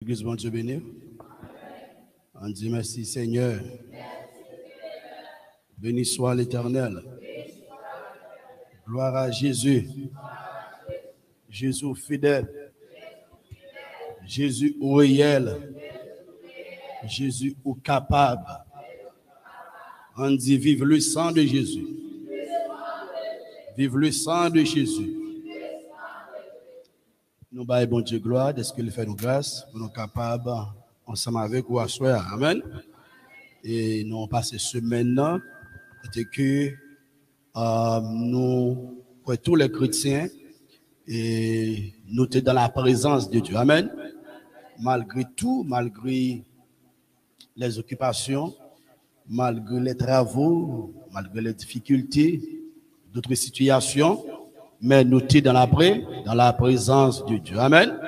Église, bon Dieu béni. On dit merci Seigneur. Béni soit l'Éternel. Gloire à Jésus. Jésus fidèle. Jésus au réel. Jésus au capable. On dit vive le sang de Jésus. Vive le sang de Jésus. Nous baillons bon Dieu gloire, de ce qu'il fait nous grâce, pour nous capables, ensemble avec vous, à soir. Amen. Et nous passons ce maintenant, c'est que nous, pour tous les chrétiens, et nous sommes dans la présence de Dieu. Amen. Malgré tout, malgré les occupations, malgré les travaux, malgré les difficultés, d'autres situations, mais nous sommes dans la présence de Dieu. Amen.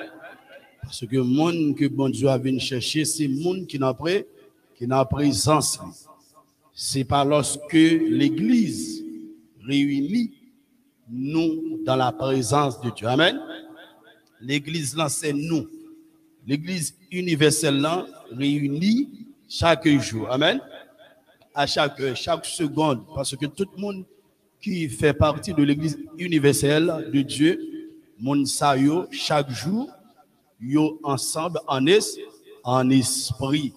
Parce que le monde que bon Dieu a venu chercher, c'est le monde qui n'a pas présence. C'est pas lorsque l'Église réunit nous dans la présence de Dieu. Amen. L'Église là, c'est nous. L'Église universelle là réunit chaque jour. Amen. À chaque seconde. Parce que tout le monde qui fait partie de l'Église universelle de Dieu, mon sayo, chaque jour, yo ensemble en esprit.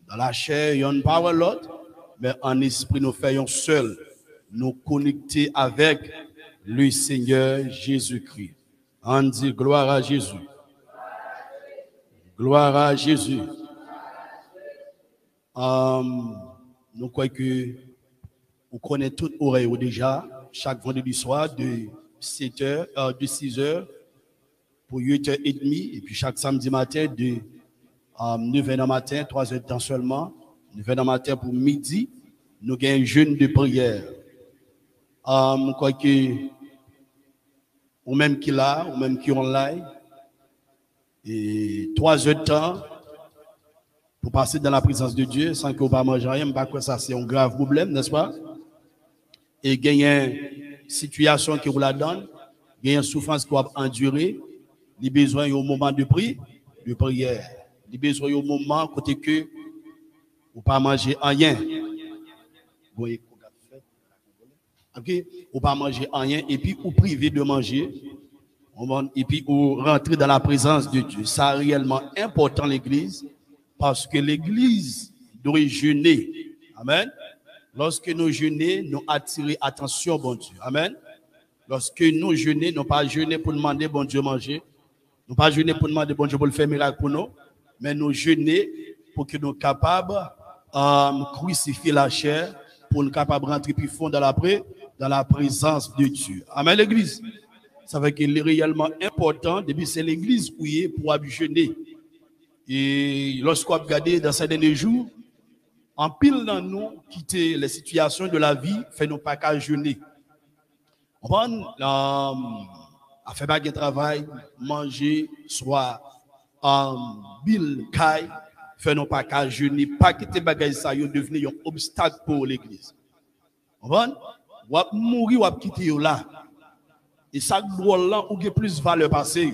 Dans la chair, yon pas l'autre, mais en esprit, nous faisons seul, nous connecter avec le Seigneur Jésus-Christ. On dit gloire à Jésus. Gloire à Jésus. Nous croyons que vous connaissez toute oreille déjà, chaque vendredi soir de 7h, de 6h pour 8h30, et puis chaque samedi matin de 9h matin, 3h de temps seulement, 9h matin pour midi, nous avons un jeûne de prière. Je crois que, ou même qui là, ou même qui online, et 3h de temps pour passer dans la présence de Dieu sans que vous ne mangez rien, je crois que ça c'est un grave problème, n'est-ce pas? Et il y a une situation qui vous la donne, il y a une souffrance qui va endurer, il y a besoin au moment de prière, il y a besoin au moment côté que vous ne pas manger rien. Okay? Vous ne pas manger rien et puis vous priver de manger et puis vous rentrer dans la présence de Dieu. Ça réellement important l'Église parce que l'Église doit jeûner. Amen. Lorsque nous jeûnons, nous attirons attention, bon Dieu. Amen. Lorsque nous jeûnons, nous pas jeûner pour demander bon Dieu manger. Nous pas jeûner pour demander bon Dieu pour le faire miracle pour nous. Mais nous jeûner pour que nous soyons capables de crucifier la chair, pour nous capables de rentrer plus fond dans la présence de Dieu. Amen, l'Église. Ça veut dire qu'il est réellement important, depuis c'est l'Église où il est pour jeûner. Et lorsqu'on regarde dans ces derniers jours, en pile dans nous, quitter les situations de la vie, fait nous pas qu'à jeûner. On a fait baguette travail, manger, soit bill, caille, fait nous pas qu'à jeûner, pas quitter bagaille ça, yo devenir un obstacle pour l'Église. On va mourir, ou quitter là. Et ça, là, ou plus valeur passée.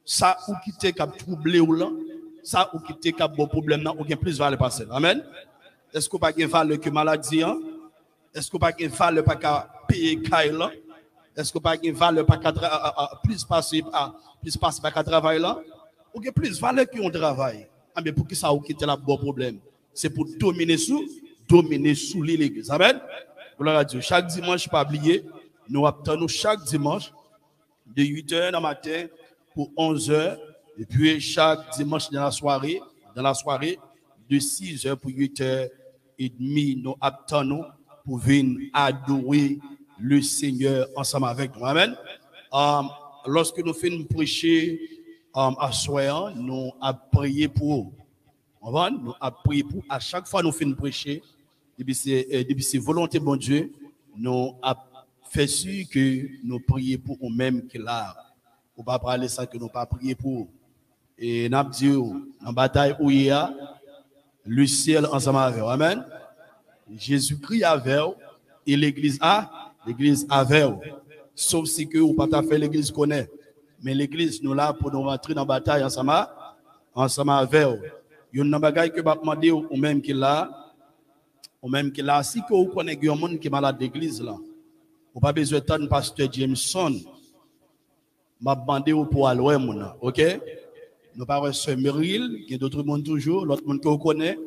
Ça, ou quitter cap troublé ou là. Ça, ou quitter cap bon problème là, ou plus valeur passée. Amen. Est-ce qu'on pas de valeur que maladie? Est-ce qu'on pas de valeur pas qu'à payer caille là? Est-ce qu'on pas de valeur pas qu'à plus passer pas qu'à travailler là? Ou plus valeur qu'on travaille. Ah, mais pour que ça ou quitter là bon problème? C'est pour dominer sous l'Église. Amen. Gloire à Dieu. Chaque dimanche, pas oublier, nous attendons chaque dimanche de 8h dans le matin pour 11h. Et puis chaque dimanche dans la soirée de 6h pour 8h30, nous attendons pour venir adorer le Seigneur ensemble avec nous. Amen. Lorsque nous faisons prêcher à soir, nous avons prié pour nous avons prié pour à chaque fois nous faisons prêcher. Depuis c'est volonté bon Dieu, nous avons fait sûr que nous prions pour nous-mêmes qui là. Pour pas parler ça que nous pas prier pour. Et nous avons dit dans la bataille où il y a le ciel ensemble avec. Amen. Jésus-Christ avec et l'église avec. Sauf si que ou pas fait l'église connaît. Mais l'église nous là pour nous rentrer dans la bataille ensemble ensemble avec vous. Il y a une bagaille que va demander ou même qui là, si que vous connaissez un monde qui est malade d'église là, vous pas besoin de pasteur Jameson. M'a demandé pour aller mon, OK? Nous pas sœur Meryl, qui d'autres monde toujours, l'autre monde que vous connaissez,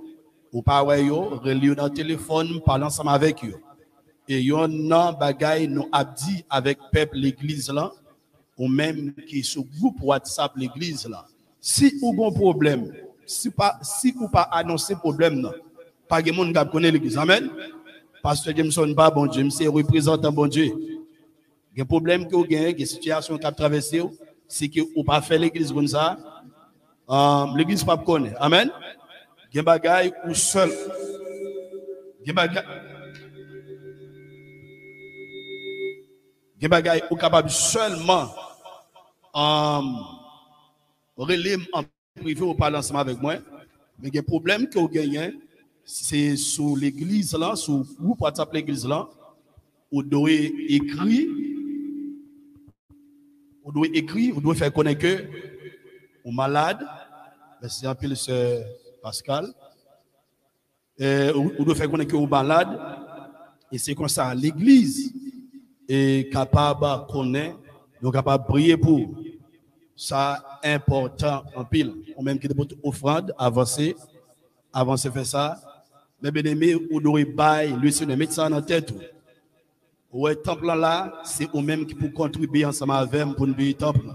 ou pas yo, relié dans le téléphone, parler ensemble avec eux. Et yon nan bagay nous a dit avec peuple l'église là, ou même qui sur groupe WhatsApp l'église là. Si ou bon problème, si ou pas annoncer problème non, pas de monde qui connaît l'église. Amen. Pasteur Jameson pas bon Dieu, c'est représentant bon Dieu. Il y a un problème que vous avez, une situation qui a traversé, c'est que vous pas fait l'église comme ça. L'église pas connaît. Amen. Il y a un bagay ou seul. Il y a un bagay. Des bagailles ou capable seulement relire en privé ou parler ensemble avec moi. Mais le problème que vous gagnez, c'est sur l'église là, sur le groupe WhatsApp l'église là, vous devez écrire, vous devez faire connaître que vous malade. Merci un peu le Pascal. Vous devez faire connaître que vous malade. Et c'est comme ça, l'église est capable de connaître, donc capable de prier pour. Ça important en pile. On même qui demande offrande, avancer faire ça. Mais bien aimé, on doit bailler, lui c'est le médecin en tête. Ouais, temple là, c'est eux même qui pour contribuer ensemble avec pour nous payer temple.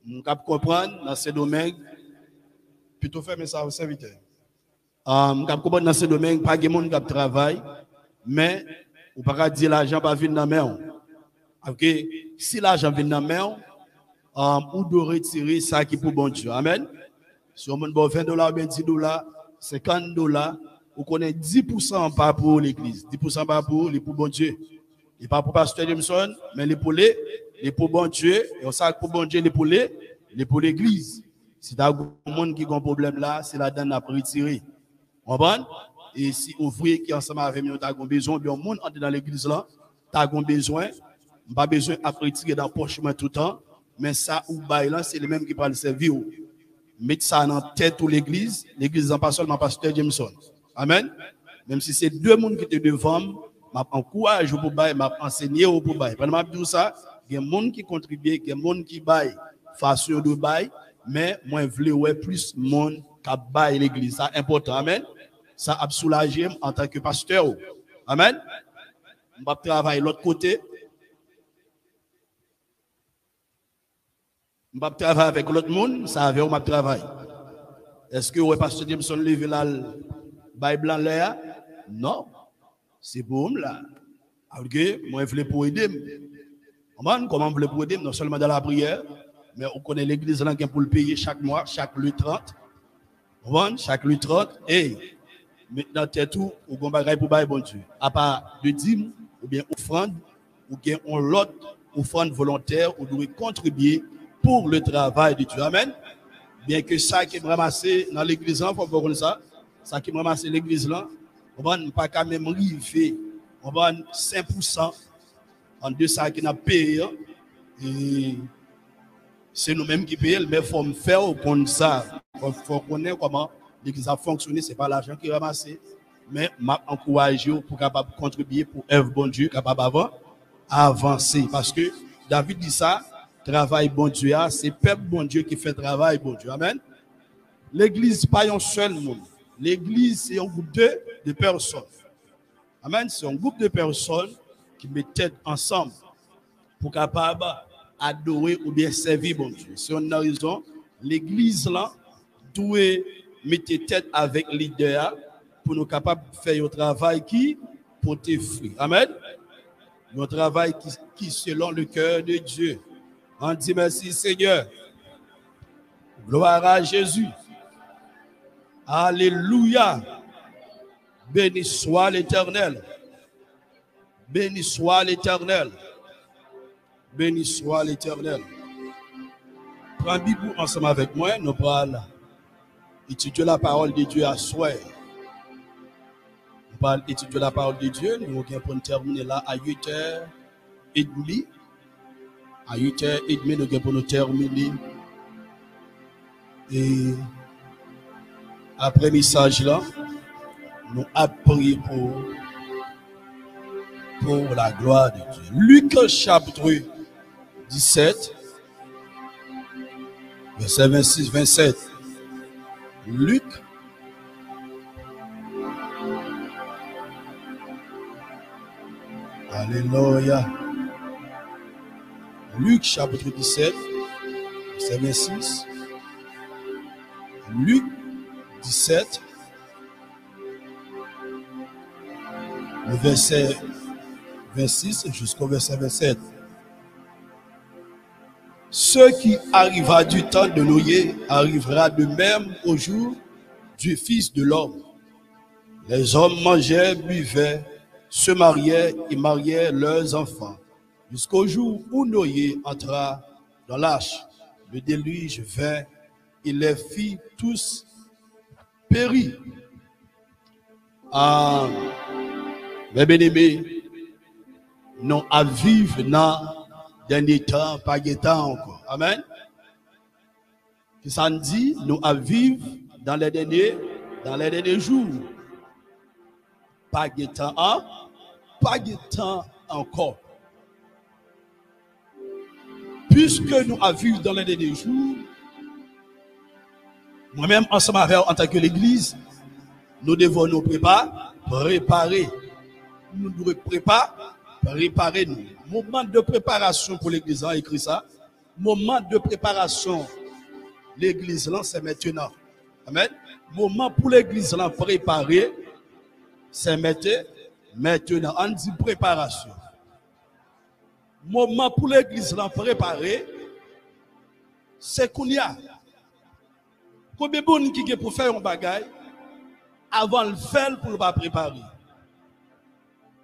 On peut comprendre dans ce domaine, plutôt faire mais ça au serviteur. On peut comprendre dans ce domaine, pas de monde qui travaille, mais on peut pas dire l'argent pas venir dans main. OK, si l'argent vient dans main, on doit retirer ça qui est pour bon Dieu. Amen. Si on a $20, bien $10, $50, on connaît 10% pas pour l'église, 10% pas pour les pour bon Dieu. Et pas pour pasteur Jameson, mais les pour bon Dieu, et on sait pour bon Dieu, les pour l'église. Si tu as un monde qui a un problème là, c'est la donne à retirer. On va? Et si ouvrier qui ensemble avec nous, tu as besoin, bien, le monde entre dans l'église là, tu as besoin, pas besoin de retirer dans la poche tout le temps, mais ça, ou bail là, c'est le même qui parle de servir. Mettre ça dans la tête de l'église n'est pas seulement pasteur Jameson. Amen. Même si c'est deux personnes qui étaient devant, m'encourage pour bail, m'enseigner pour bail. Pendant que je dis ça, il y a des gens qui contribuent, il y a des gens qui baillent façon de bail, mais moi je veux ouais plus de monde qui baille l'église. Ça important. Amen. Ça a soulagé en tant que pasteur. Amen. Je vais travailler de l'autre côté. Je vais travailler avec l'autre monde, ça avec moi travail. Est-ce que le pasteur Jameson levé là le blanc là? Non. C'est pour moi là. OK, moi je voulais pour aider. Comment je voulais pour aider non seulement dans la prière, mais on connaît l'église là qui pour le payer chaque mois, chaque le 30. Chaque le 30 et maintenant tout ou gon bagay pour bailler bon Dieu. À part de dîmes ou bien offrande ou bien on l'autre offrande volontaire ou doit contribuer pour le travail de Dieu. Amen. Bien que ça qui est ramassé dans l'église, il faut voir ça qui est ramassé dans l'église, on va pas quand même arriver, on va 5% en deux ça qui n'a payé. Et c'est nous-mêmes qui payons, mais il faut faire pour ça. Il faut connaître comment l'église a fonctionné, ce n'est pas l'argent qui est ramassé, mais m'a encouragé pour capable contribuer pour œuvre bon Dieu, capable avancer. Parce que David dit ça. Travail bon Dieu, c'est peuple bon Dieu qui fait travail bon Dieu. Amen. L'église n'est pas un seul monde. L'église, c'est un groupe de personnes. Amen. C'est un groupe de personnes qui mettent tête ensemble pour capable adorer ou bien servir bon Dieu. Si on a raison, l'église là doit mettre tête avec les leader pour nous capables de faire un travail qui porte fruit. Amen. Un travail qui selon le cœur de Dieu. On dit merci Seigneur. Gloire à Jésus. Alléluia. Béni soit l'Éternel. Béni soit l'Éternel. Béni soit l'Éternel. Prends Bible ensemble avec moi. Nous allons étudier la parole de Dieu à soi. Nous allons étudier la parole de Dieu. Nous allons terminer là à 8h30. À 8h30, nous allons terminer Et après le message là, nous appris pour la gloire de Dieu. Luc chapitre 17, verset 26-27. Luc. Alléluia. Luc chapitre 17, verset 26. Luc 17, le verset 26 jusqu'au verset 27. Ce qui arriva du temps de Noé arrivera de même au jour du Fils de l'homme. Les hommes mangeaient, buvaient, se mariaient et mariaient leurs enfants, jusqu'au jour où Noé entra dans l'arche. Le déluge vint et les fit tous périr. Mes bien-aimés, nous à vivre dans dernier temps, pas de temps encore. Amen. Que ça nous dit, nous à vivre dans les derniers jours. Pas de temps, pas de temps encore. Puisque nous à vivre dans les derniers jours, moi-même, ensemble avec en tant que l'Église, nous devons nous préparer. Nous devons préparer nous. Moment de préparation pour l'Église, on écrit ça. Moment de préparation, l'Église, là, c'est maintenant. Amen. Moment pour l'Église, là, préparer, c'est maintenant. On dit préparation. Moment pour l'Église, là, préparer, c'est qu'on y a. Combien de gens qui pour faire un bagage avant le faire pour le préparer?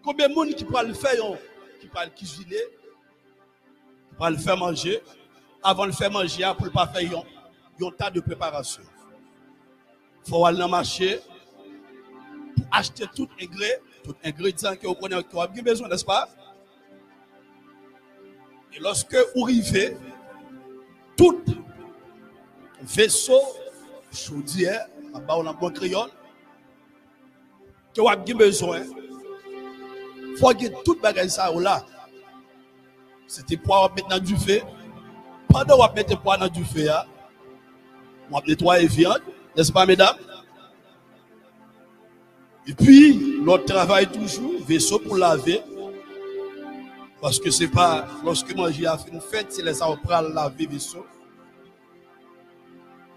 Combien de gens qui pourra le faire, qui pourra le cuisiner, qui pourra le faire manger, avant de le faire manger pour ne pas faire un tas de préparation. Il faut aller dans le marché pour acheter tout ingrédient que vous connaissez, que vous avez besoin, n'est-ce pas? Et lorsque vous arrivez, tout vaisseau, chaudière, en bas on a bon créole, que vous avez besoin, il faut que tout bagage ça là. C'était pour mettre dans du feu. Pendant que vous mettez poids dans du feu, vous nettoyer la viande, n'est-ce pas, mesdames? Et puis, notre travail toujours, vaisseau pour laver. Parce que c'est pas, lorsque manger a fait une fête, c'est les gens qui prennent laver vaisseau.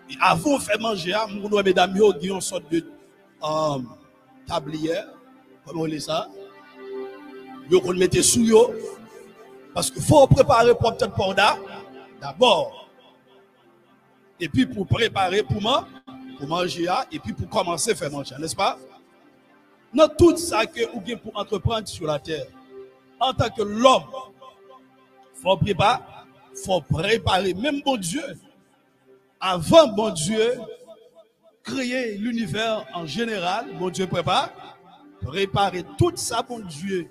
Et avant de faire manger, nous, mesdames, nous avons une sorte de tablière, comment on dit ça? Nous allons mettre sous yo. Parce qu'il faut préparer pour peut-être pour d'abord. Et puis pour préparer pour manger, et puis pour commencer à faire manger, n'est-ce pas? Dans tout ça que vous avez pour entreprendre sur la terre, en tant que l'homme, il faut préparer, même bon Dieu, avant bon Dieu, créer l'univers en général, bon Dieu préparer tout ça, bon Dieu.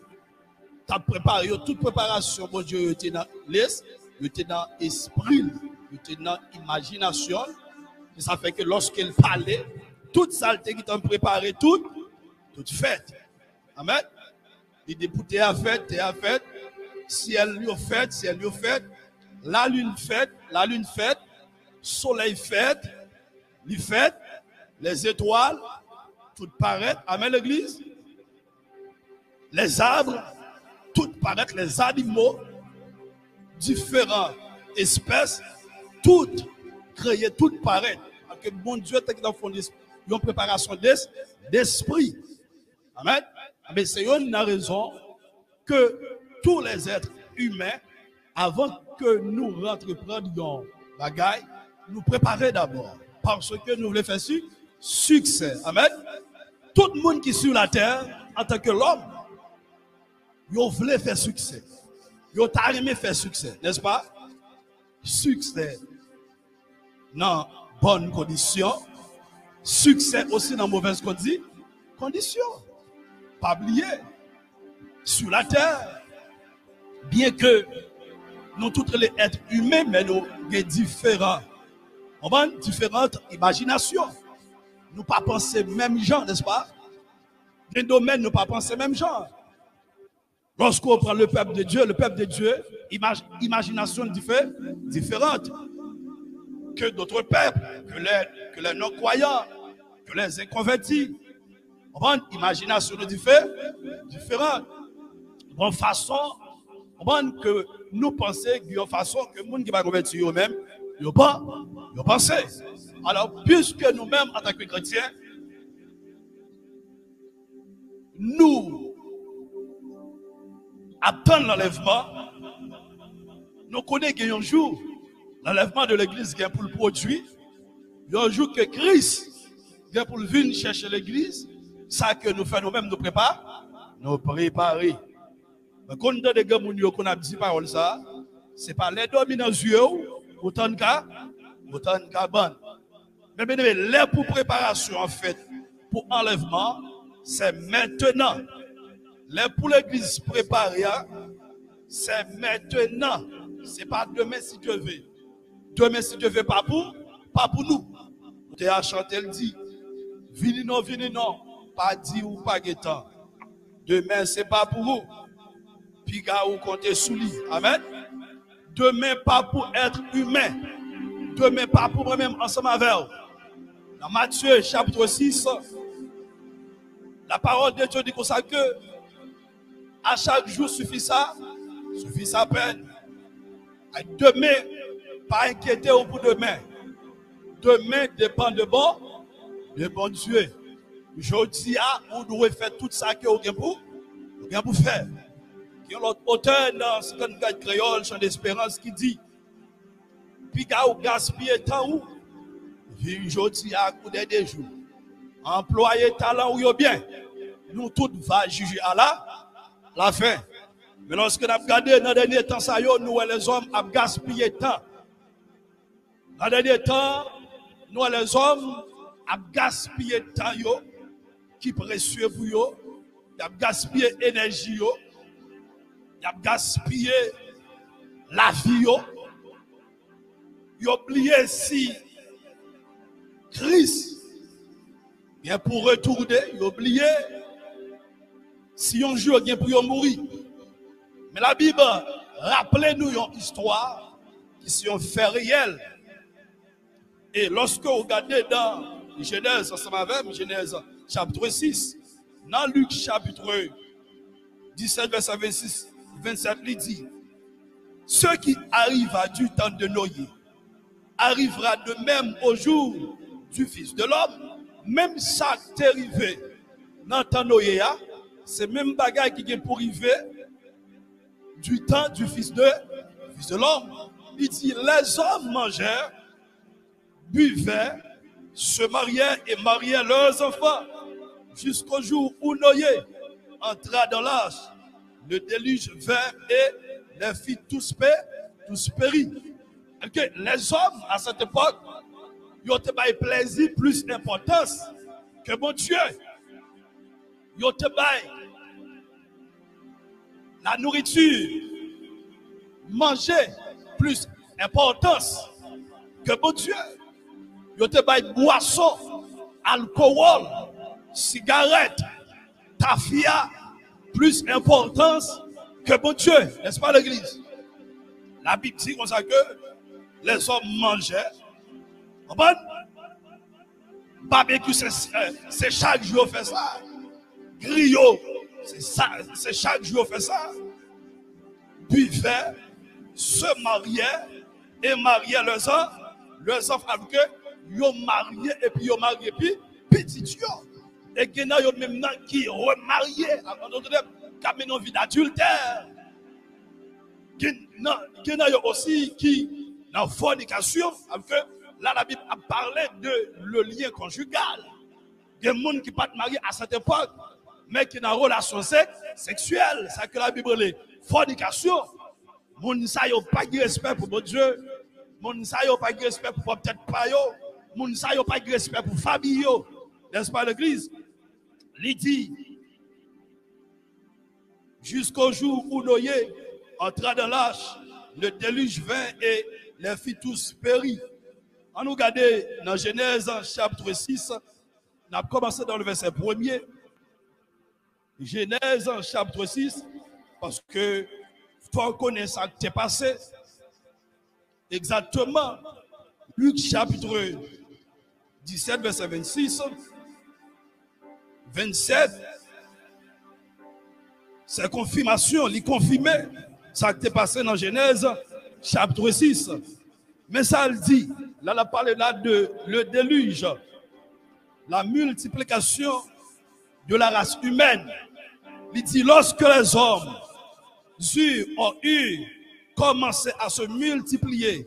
Tu as préparé toute préparation, bon Dieu, était dans l'esprit, était dans l'esprit, était dans l'imagination. Et ça fait que lorsqu'il parlait, toute ça qui t'a préparé, toute fête. Amen. Il dit pour t'es à fête, ciel lui fait, la lune fête, soleil fête, les étoiles, tout paraît. Amen, l'église. Les arbres, tout paraît, les animaux, différentes espèces, toutes créées, toutes paraît. Parce que bon Dieu, il y a une préparation d'esprit. Amen. Mais c'est une raison que tous les êtres humains, avant que nous entreprenions bagaille, nous préparer d'abord. Parce que nous voulons faire succès. Amen. Tout le monde qui est sur la terre, en tant que l'homme, il voulait faire succès. Il a aimé faire succès, n'est-ce pas? Succès dans bonnes conditions. Succès aussi dans mauvaises conditions. Pas oublier, sur la terre, bien que nous tous les êtres humains, mais nous sommes différents. On a différentes imaginations. Nous ne pas penser même genre, n'est-ce pas? Des domaines, nous ne pas penser même genre. Lorsqu'on prend le peuple de Dieu, imagination différente que d'autres peuples, que les non-croyants, que les inconvertis. On prend une imagination différente. Bonne façon, on prend que nous pensons d'une façon que les gens qui ne sont pas convertis eux-mêmes, ils ne pensent pas. Alors, puisque nous-mêmes, en tant que chrétiens, nous attendons l'enlèvement, nous connaissons un jour, l'enlèvement de l'église qui est pour le produit, il y a un jour que Christ vient pour venir chercher l'église, ça que nous faisons nous-mêmes, nous préparer. Mais quand nous avons qu'on a dit parole ça, ce n'est pas les dominants yeux, autant qu'à bonne. Mais bien, les pour préparation, en fait, pour enlèvement, c'est maintenant. Les pour l'église préparée, c'est maintenant. Ce n'est pas demain si Dieu veut. Demain si Dieu veut, pas pour nous. Tu as chanté, elle dit, vini non, pas dit ou pas guettant. Demain, ce n'est pas pour vous. Piga ou compter sous lui. Amen. Demain, pas pour être humain. Demain, pas pour moi-même ensemble avec vous. Dans Matthieu chapitre 6, la parole de Dieu dit comme ça que à chaque jour suffit sa peine. Demain, pas inquiéter au bout de demain. Demain dépend de bon Dieu. Je dis à vous devez faire tout ça que vous avez pour faire. Il y a l'autre auteur dans ce qu'on a créole, Chant d'espérance, qui dit puis vous gaspillez temps où vivre aujourd'hui à coup des jours. Employer talent ou bien. Nous tous va juger à la fin. Mais lorsque nous avons regardé dans le dernier temps, ça, nous les hommes avons gaspillé temps. Dans le dernier temps, nous les hommes avons gaspillé temps qui est précieux pour eux. Ils ont gaspillé énergie, ils ont gaspillé la vie. Ils ont oublié si Christ vient pour retourner, ils ont oublié si un jour vient pour mourir. Mais la Bible, rappelez-nous une histoire qui est un fait réel. Et lorsque vous regardez dans Genèse, ensemble avec Genèse chapitre 6, dans Luc chapitre 17, verset 26, 27, il dit, ce qui arriva du temps de Noé arrivera de même au jour du Fils de l'homme. Même ça qui est arrivé dans le temps de Noé, c'est même bagaille qui est pour arriver du temps du Fils de l'homme. Il dit, les hommes mangèrent, buvaient, se mariaient et mariaient leurs enfants jusqu'au jour où Noé entra dans l'âge. Le déluge vint et les fit tous périr. Okay. Les hommes à cette époque, ils ont eu plaisir plus d'importance que mon Dieu. Ils ont eu la nourriture, manger plus d'importance que mon Dieu. Ils ont eu boisson, alcool, cigarette, tafia, plus d'importance que mon Dieu. N'est-ce pas l'église? La Bible dit comme ça que les hommes mangeaient. Barbecue, c'est chaque jour fait ça. Griot, c'est chaque jour fait ça. Buvaient, se mariaient et mariaient leurs enfants avec eux. Ils ont marié et puis ils ont marié puis petit. Et qu'il y en a même qui remarié avant d'autres qui amènent une vie d'adultère. Qu'il y en a aussi qui dans fornication, là la Bible a parlé de le lien conjugal. Des gens qui ne sont pas mariés à cette époque, mais qui ont une relation sexuelle. C'est que la Bible est fornication. Les gens n'ont pas de respect pour mon Dieu. Les gens n'ont pas de respect pour peut-être pas yo. Les gens n'ont pas de respect pour famille. N'est-ce pas l'église? Il dit, jusqu'au jour où Noé entra dans l'âge, le déluge vint et les fit tous périr. On nous regarde dans Genèse chapitre 6, on a commencé dans le verset 1er. Genèse chapitre 6, parce que faut connaître ça qui est passé. Exactement, Luc chapitre 17, verset 26, 27, c'est confirmation, il confirmait ça qui est passé dans Genèse chapitre 6. Mais ça le dit, là, on a parlé là de le déluge, la multiplication de la race humaine. Il dit, lorsque les hommes ont eu commencé à se multiplier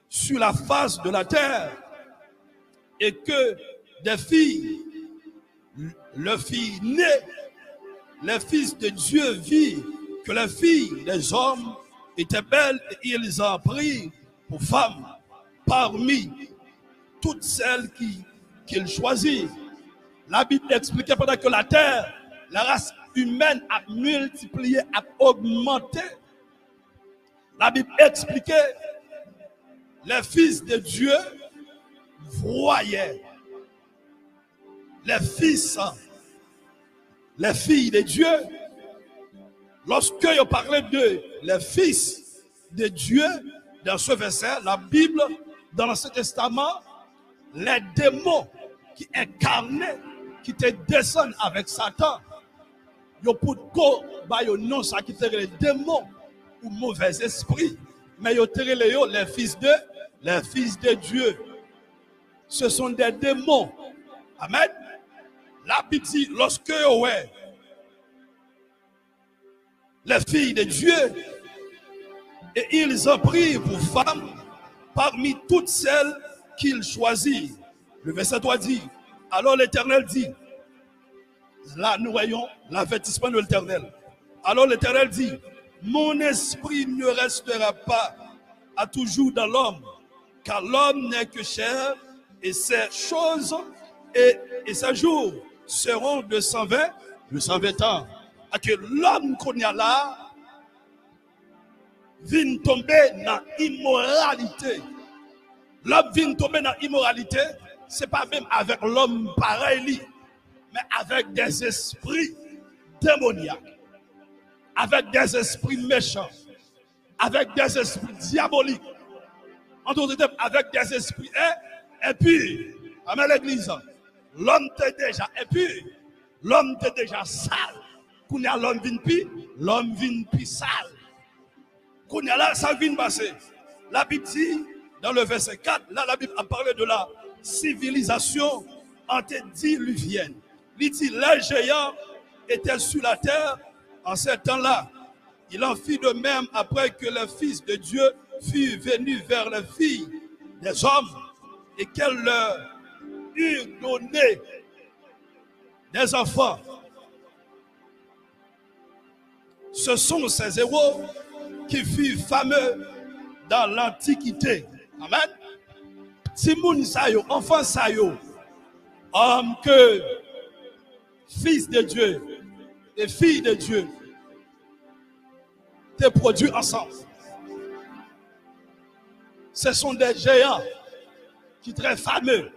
sur la face de la terre et que des filles, les filles nées, les fils de Dieu virent que les filles des hommes étaient belles et ils en prirent pour femmes parmi toutes celles qu'ils choisirent. La Bible expliquait pendant que la terre, la race humaine a multiplié, a augmenté. La Bible expliquait les fils de Dieu voyaient les fils, les filles de Dieu. Lorsque je parlais de les fils de Dieu, dans ce verset, la Bible, dans l'Ancien Testament, les démons qui incarnaient, qui te descendent avec Satan, yo pour yo non ça qui étaient les démons ou mauvais esprits, mais yo tere les fils de Dieu. Ce sont des démons. Amen. La Bible dit, lorsque ouais, les filles de Dieu, et ils ont pris pour femmes parmi toutes celles qu'ils choisirent. Le verset 3 dit, alors l'Éternel dit, là nous voyons l'avertissement de l'Éternel. Alors l'Éternel dit, mon esprit ne restera pas à toujours dans l'homme, car l'homme n'est que chair, et ces choses et ces jours seront de 120 ans. À que l'homme qu'on y a là, vient tomber dans l'immoralité. L'homme vient tomber dans l'immoralité, ce n'est pas même avec l'homme pareil, mais avec des esprits démoniaques, avec des esprits méchants, avec des esprits diaboliques, en d'autres termes, avec des esprits impurs. Amen l'église. L'homme était déjà impur, l'homme était déjà sale. Quand l'homme vient pire, l'homme vient plus sale. Quand là, ça vient passer. La Bible dit, dans le verset 4, là, la Bible a parlé de la civilisation antédiluvienne. Il dit, les géants étaient sur la terre en ce temps-là. Il en fit de même après que les fils de Dieu furent venus vers les filles des hommes et qu'elles leur eurent donné des enfants. Ce sont ces héros qui furent fameux dans l'Antiquité. Amen. Timoun Sayo, enfant Sayo, homme que fils de Dieu et fille de Dieu, te produits ensemble. Ce sont des géants qui sont très fameux.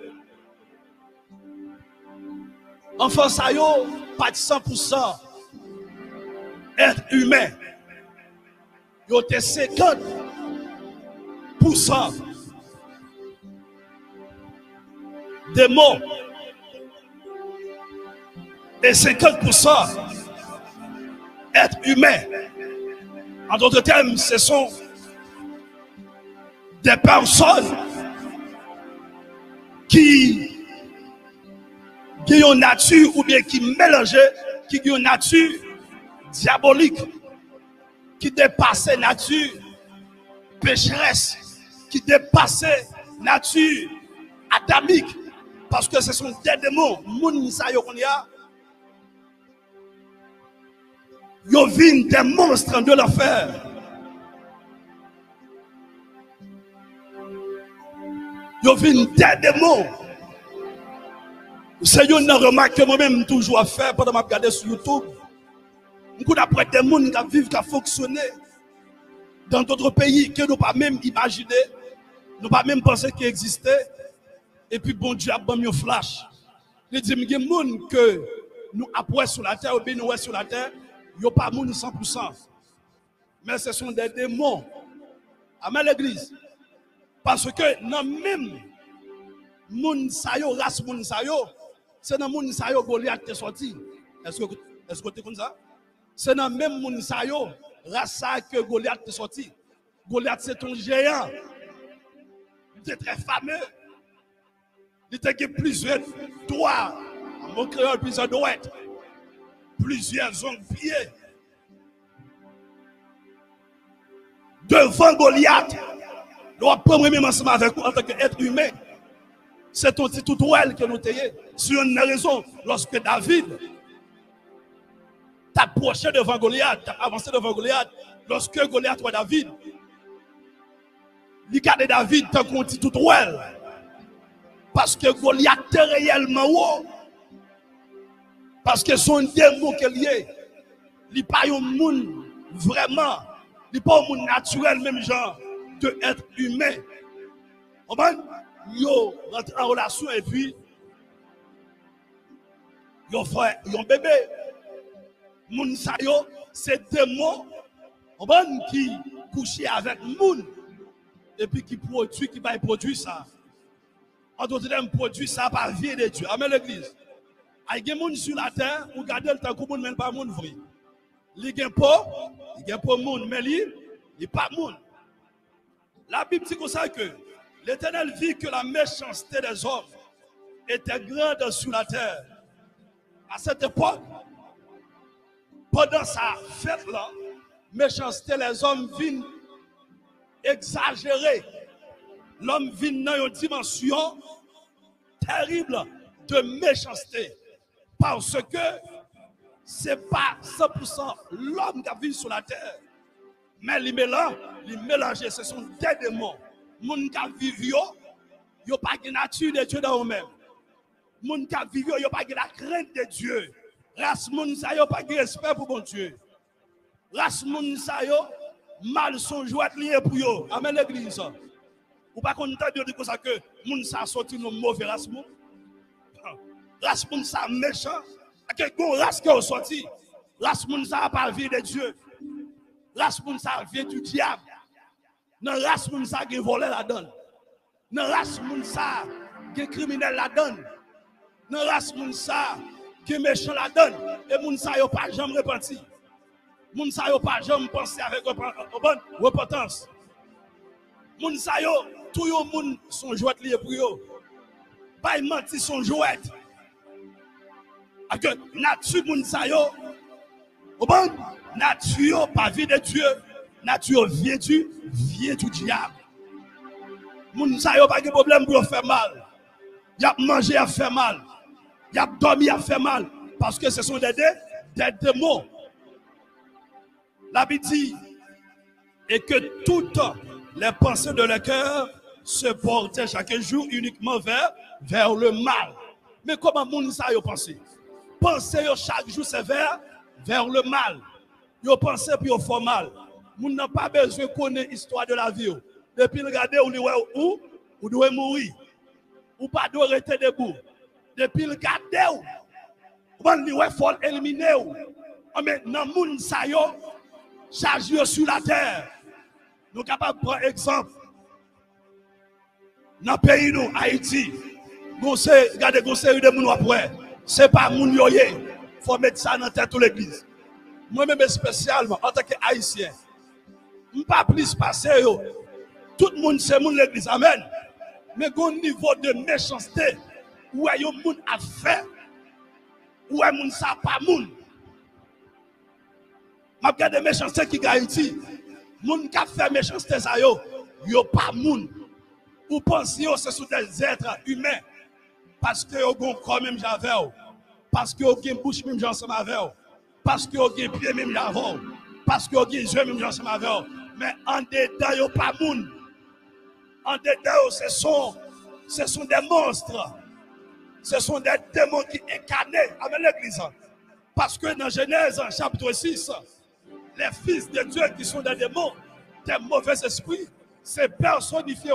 Enfant Sayo, pas de 100% être humain. Il y a 50% démons et 50% être humain. En d'autres termes, ce sont des personnes qui ont une nature ou bien qui mélangent, qui ont une nature diabolique, qui dépasse nature pécheresse, qui dépasse nature adamique, parce que ce sont des démons. Moun sa yo kon ya, yo vin des monstres de l'enfer. Yo vin des démons. C'est une remarque que moi-même toujours à faire pendant que je regarde sur YouTube. Beaucoup d'après des gens qui vivent, qui fonctionnent dans d'autres pays que nous pas même imaginer. Nous pas même penser qu'il existait. Et puis bon Dieu a mis un flash. Il dit, il y a des gens que nous appuyons sur la terre, ou bien nous sur la terre, il n'y a pas de monde 100%. Mais ce sont des démons. Amen l'église. Parce que dans même moun sayo, race moun sayo, c'est dans moun sayo Goliath qui est sorti. Est-ce que tu connais ça? C'est dans même moun sayo, race que Goliath est sorti. Goliath c'est un géant. Il était très fameux. Il était plusieurs doigts. En mon créole, plusieurs doigts. Plusieurs ongles pieds. Devant Goliath, nous apprenons même ensemble avec vous en tant qu'être humain. C'est ton petit toutoile que nous t'ayons. Sur une raison, lorsque David t'approchait devant Goliath, t'avançait devant Goliath, lorsque Goliath voit David, il garde David tant qu'on dit toutoile. Parce que Goliath est réellement haut. Parce que son démon qui est lié, il n'est pas un monde vraiment. Il n'est pas un monde naturel, même genre, de être humain. Yo rentre en relation et puis, yo frère, yo bébé. Moun sa yo, c'est démon qui couche avec moun. Et puis qui va produire ça. En d'autres termes, produit ça par vie de Dieu. Amen l'église. Il y a des gens sur la terre, ou regardez le temps que moun même pas moun vrai. Il y a pas moun, mais il n'y a pas moun. La Bible dit comme ça que l'Éternel vit que la méchanceté des hommes était grande sur la terre. À cette époque, pendant sa fête-là, méchanceté, les hommes viennent exagérer. L'homme vient dans une dimension terrible de méchanceté. Parce que ce n'est pas 100% l'homme qui vit sur la terre. Mais les mélanges, ce sont des démons. Les gens qui vivent, ils n'ont pas de nature de Dieu dans eux-mêmes. Les gens qui vivent, ils n'ont pas de la crainte de Dieu. Race moun sa yo pas de respect pour bon Dieu. Race moun sa yo mal son jouet lié pour yo. Amen l'église. Ou pas content de dire comme ça que moun sa sorti nos mauvais race moun. Race moun sa méchant. Que gon race qui est sorti. Race moun sa pas vie de Dieu. Race moun sa vie du diable. Nan race moun sa qui volé la donne. Nan race moun sa qui criminel la donne. Nan race moun sa qui méchant la donne. Et moun sa yo pas jamais repenti. Moun sa yo pas jamais penser avec repentance. Moun sa yo tout yo moun son jouet lié pour yo. Pas menti son jouet. Que nature moun sa yo nature pas vie de Dieu, nature vient du diable. Moun sa yo pas de problème pour faire mal. Y a mangé à faire mal. Y a dormi à faire mal parce que ce sont des démons. La Bible dit et que toutes les pensées de leur cœur se portaient chaque jour uniquement vers le mal. Mais comment moun sa yo penser? Penser chaque jour c'est vers le mal. Yo penser puis yo font mal. Moun n'a pas besoin de connaître l'histoire de la vie. Depuis regarder ou doit mourir. Ou pas doit rester debout. Depuis regarder ou faut éliminer ou. Mais dans moun sa yo chargé sur la terre. Nous capables de prendre exemple. Dans le pays nous Haïti. Regardez conseil de moun après. C'est pas moun yoye. Faut mettre ça dans tête de l'église. Moi-même spécialement en tant qu'haïtien. Je ne pas plus passer yo. Tout le monde c'est moun l'église. Amen. Mais au niveau de méchanceté, où est yon moun a fait? Où est moun sa pas moun? Je regarde méchanceté qui Haïti. Moun qui a fait méchanceté ça yo pas moun. Ou pensez que ce sont des êtres humains. Parce que vous avez un corps même j'avais. Parce que vous avez une bouche même j'ensemble avec. Parce que vous avez un pied même j'avais. Parce que vous avez un yeux même j'ensemble avec. Mais en dedans, vous pas moun. En dedans, ce sont des monstres. Ce sont des démons qui incarnent avec l'église. Parce que dans Genèse chapitre 6, les fils de Dieu qui sont des démons, des mauvais esprits, C'est personnifié,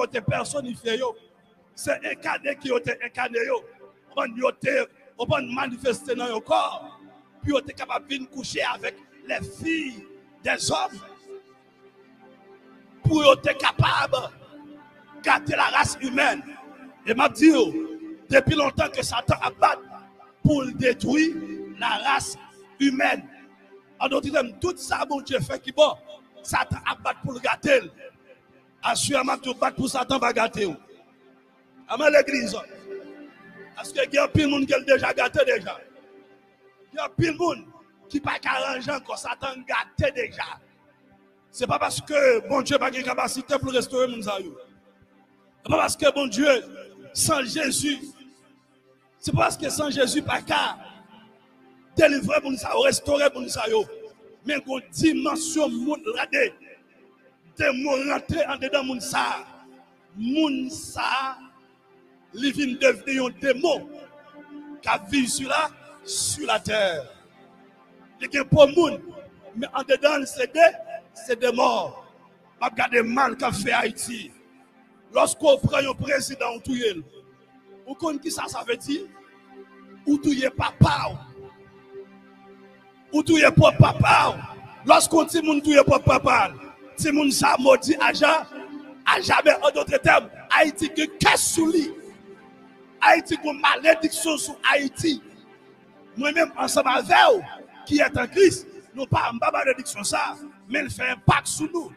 c'est incarné qui est incarné. On va manifester dans le corps. Puis on est capable de coucher avec les filles des hommes. Pour être capable de garder la race humaine. Et m'a dit, depuis longtemps que Satan a battu pour détruire la race humaine. En d'autres termes, tout ça, mon Dieu, fait qui bon, Satan a battu pour le gâter. Assurément, tu bats pour Satan, va gâter. Amen l'église. Parce qu'il y a pile de monde qui a déjà gâté déjà. Il y a pile de monde qui n'a pas arrangé encore, Satan gâté déjà. Ce n'est pas parce que bon Dieu n'a pas de capacité pour restaurer mon zaïou. Ce n'est pas parce que bon Dieu, sans Jésus, c'est parce que sans Jésus, pas qu'à délivrer mon zaïou, restaurer mon zaïou. Mais une dimension monde radé, des mots rentrés en dedans mon sa, mon sa, il vient devenir un démon qui vit sur la terre. Il y a pour monde, mais en dedans c'est des morts. Je regarde mal qu'a fait Haïti. Lorsqu'on prend un président, on touye. Vous connaissez qui ça veut dire? Ou touye papa. Ou touye pour papa. Lorsqu'on dit moun touye pour papa, si moun sa maudit à jamais, en d'autres termes, Haïti qui casse sous lui. Haïti qui a une malédiction sur Haïti. Moi-même, ensemble avec vous, qui est en Christ, nous pas une malédiction ça, mais il fait un impact sur nous.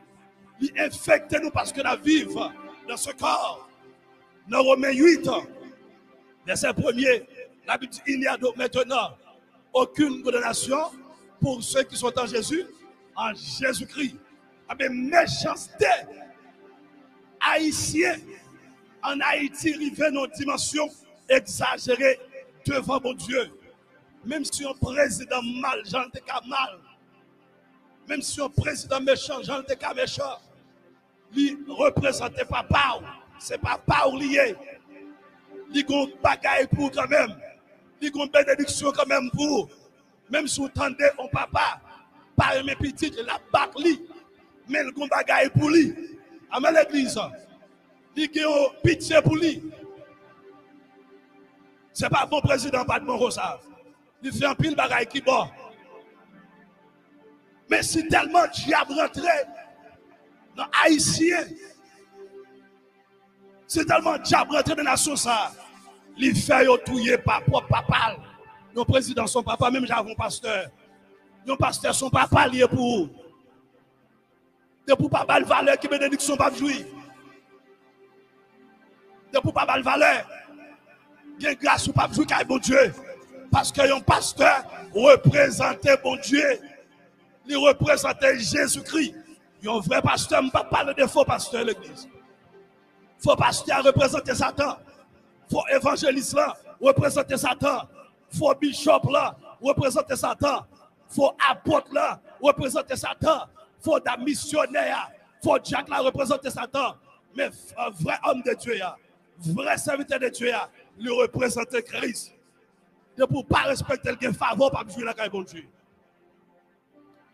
Il infecte nous parce que nous vivons dans ce corps. Dans Romains 8, verset 1er, la Bible dit il n'y a donc maintenant aucune condamnation pour ceux qui sont en Jésus, en Jésus-Christ. Mais méchanceté haïtienne en Haïti arrive dans une dimension exagérée devant mon Dieu. Même si un président mal, j'en ai qu'à mal. Même si un président méchant, j'en ai qu'à méchant. Il représente papa, c'est papa ou lié. Il y a une bagaille pour quand même. Il y a une bénédiction quand même pour. Même si vous tendez un papa, par mes petites, la bac li. Mais il y a une bagaille pour lui. Amen l'église. Il y a une pitié pour lui. Ce n'est pas bon président, pas de bon rosa. Il fait un pile bagaille qui bon. Mais si tellement diable rentré dans Haïtien, si tellement diable rentré dans la nation ça, il fait touiller par propre papa. Nos présidents sont papa, même j'avais un pasteur. Nos pasteurs sont papa liés pour. De pour pas de valeur qui bénédiction pas jouir. De pour pas de valeur. Il y a grâce ou pas jouir car bon Dieu. Parce que un pasteur représentait bon Dieu. Il représentait Jésus-Christ. Un vrai pasteur, je ne pas parler de faux pasteurs l'église. Faux pasteur représenter Satan. Faux évangéliste là, représenter Satan. Faux bishop là, représenter Satan. Faux apôtre là, représenter Satan. Faux missionnaire, faux Jack là, représenter Satan. Mais un vrai homme de Dieu, vrai serviteur de Dieu, il représente Christ. De pour ne pas respecter le faveur, pas jouer la caille bon Dieu.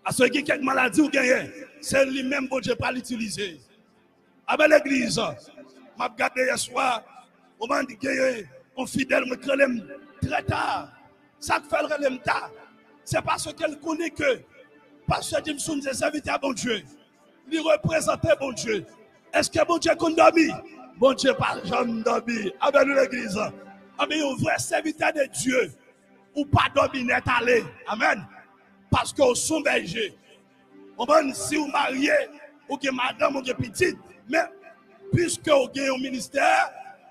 À ceux qui ont quelques maladies ou gagné, c'est lui-même bon Dieu pas l'utiliser. Avec l'église, m'a regardé hier soir, on m'a dit que on fidèle me crée très tard. Ça fait le relève tard. C'est parce qu'elle connaît que Pasteur Jimson est serviteur à bon Dieu. Il représentait bon Dieu. Est-ce que bon Dieu qu'on dormi? Bon Dieu pas jamais dormi. Avec l'église. Avec un vrai serviteur de Dieu. Ou pas dormi net aller. Amen. Parce que vous sont bergers. Si vous mariez, ou que madame, ou que petite, mais puisque vous gagnez un ministère,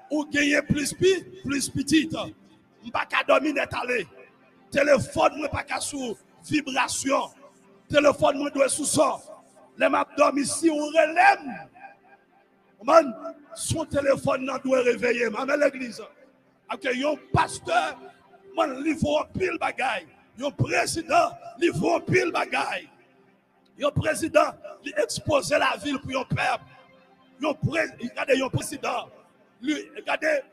ou gagnez plus petite, vous ne pouvez pas dormir net aller. Téléphone, vous ne pouvez pas sous vibration. Téléphone, vous doit sous son. Les m'a dormi ici, on relève. Son téléphone doit réveiller. Amen l'église. Avec un pasteur, il faut un pile bagaille. Un président, il faut un pile bagaille. Un président, il expose la ville pour un peuple. Regardez un président. Regardez,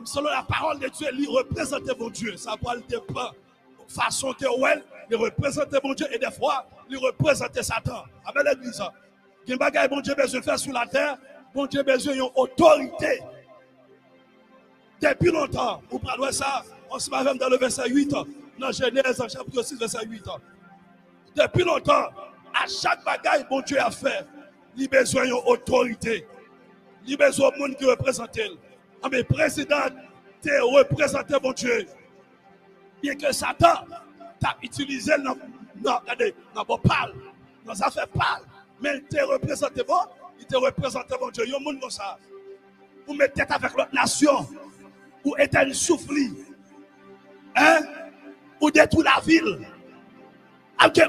selon la parole de Dieu, il représente mon Dieu. Ça va le dépend. Façon que il représente mon Dieu et des fois, il représente Satan. Amen l'église. Quel bagaille mon Dieu besoin de faire sur la terre, Bon Dieu besoin d'une autorité. Depuis longtemps, vous parlez ça, on se met même dans le verset 8, dans Genèse chapitre 6, verset 8. Depuis longtemps, à chaque bagaille, bon Dieu a fait, il a besoin d'une autorité. Il a besoin de monde qui représente. Mais président, tu représenté bon Dieu. Bien que Satan t'a utilisé dans vos pâles, dans ça fait pâle, mais il t'a représenté bon, il t'a représenté bon Dieu. Il y a un monde comme ça. Vous mettez tête avec l'autre nation, ou éteindre souffle, hein, ou détruire la ville. Alors que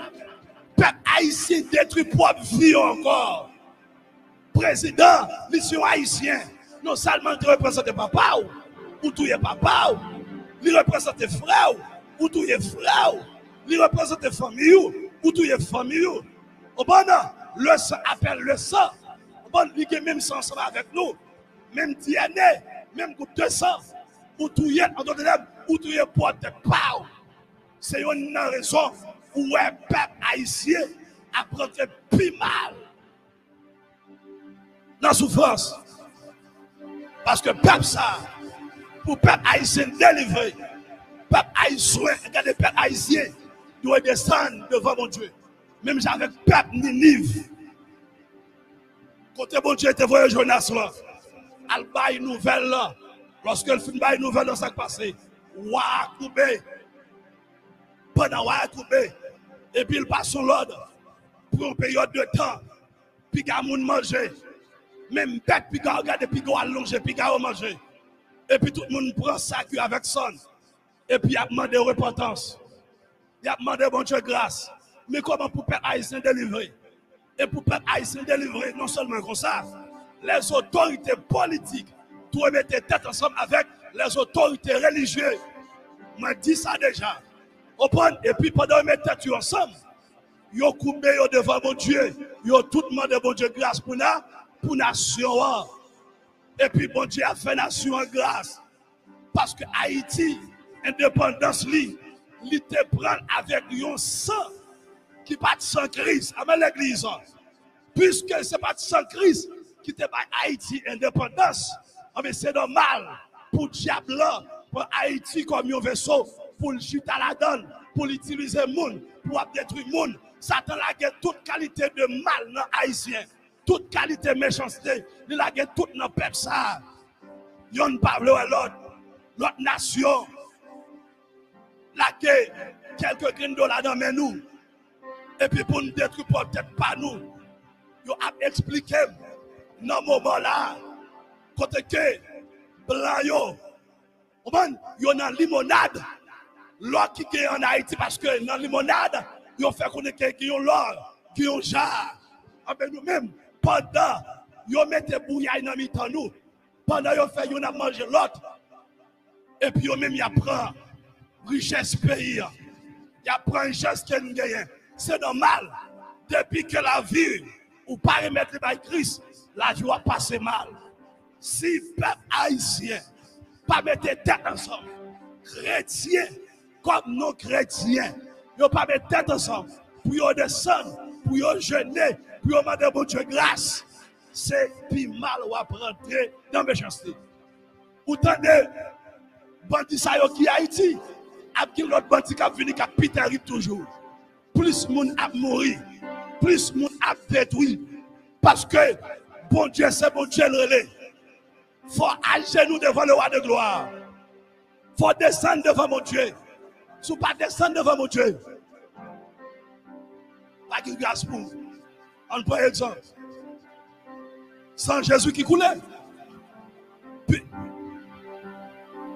peuple haïtien détruit propre vie encore. Président, mission haïtien, non seulement il représente papa ou tout est papa, il représente frère ou tout est frère, il représente famille ou tout est famille. Au bon, le sang appelle le sang. Au bon, il est même sang ensemble avec nous, même DNA, même groupe de sang, ou tout est en d'autres termes, ou tout est porte pas. C'est une raison où le peuple haïtien apprend plus mal dans la souffrance. Parce que peuple ça, pour peuple haïtien délivré, peuple haïtien, regardez le peuple haïtien, doit descendre devant mon Dieu. Même avec peuple Ninive. Côté bon Dieu était voyé Jonas là, al bail nouvelle là, lorsque le film bail nouvelle dans ça passé, ouah coupé, pendant ouah coupé, et puis il passe son l'ordre pour une période de temps, puis il y a manger. Même bête, puis il regarde, puis il allonge, puis il manger. Et puis tout le monde prend ça avec son. Et puis il a demandé repentance. Il a demandé bon Dieu grâce. Mais comment pour peuple haïtien délivrer? Et pour peuple haïtien délivrer, non seulement comme ça, les autorités politiques doivent mettre tête ensemble avec les autorités religieuses. Je dis ça déjà. Et puis pendant qu'ils mettent tête ensemble, ils ont coupé devant mon Dieu. Ils ont tout demandé bon Dieu grâce pour nation. Et puis bon Dieu a fait nation en grâce. Parce que Haïti, indépendance, il te prend avec un sang qui pas sans crise. Amen l'église. Puisque ce n'est pas sans crise qui te bat Haïti indépendance. Mais c'est normal pour le diable, pour Haïti comme un vaisseau, pour le jeter à la donne, pour l'utiliser le monde, pour détruire le monde. Satan a toute qualité de mal dans Haïtien. Toute qualité de méchanceté, il a tout dans le peuple ça. Il y a l'autre nation. Là, quelques graines de là dans nous. Et puis pour nous détruire, peut-être pas nous. Il a expliqué dans ce moment-là, côté que blanc, il y a une limonade. L'or qui est en Haïti, parce que dans la limonade, ils ont fait connaître qu'il y a l'or, qu'il y a un jar. Nous-mêmes, pendant qu'ils mettent bouillaille dans le nous, pendant qu'ils fait qu'ils ont mangé l'autre, et puis eux-mêmes, ils apprennent richesse pays. Ils apprennent richesse qu'ils ont gagné. C'est normal. Depuis que la vie, ou pas remettre par Christ, la vie va passer mal. Si le peuple haïtien pas mettre tête ensemble, chrétiens comme non chrétiens, ils ne pas mettre tête ensemble pour descendre, pour jeûner, pour demander bon Dieu grâce, c'est plus mal ou à rentrer dans la méchanceté. Vous entendez, bandit ça qui Haïti, avec l'autre bandit qui a venu, qui a pété toujours. Plus de monde a mouru, plus de monde a détruit. Parce que bon Dieu, c'est bon Dieu le relais. Il faut agir nous devant le roi de gloire. Il faut descendre devant mon Dieu. Si vous ne pas descendre devant mon Dieu, pas de grâce pour vous. On prend exemple. Sans Jésus qui coulait. Puis,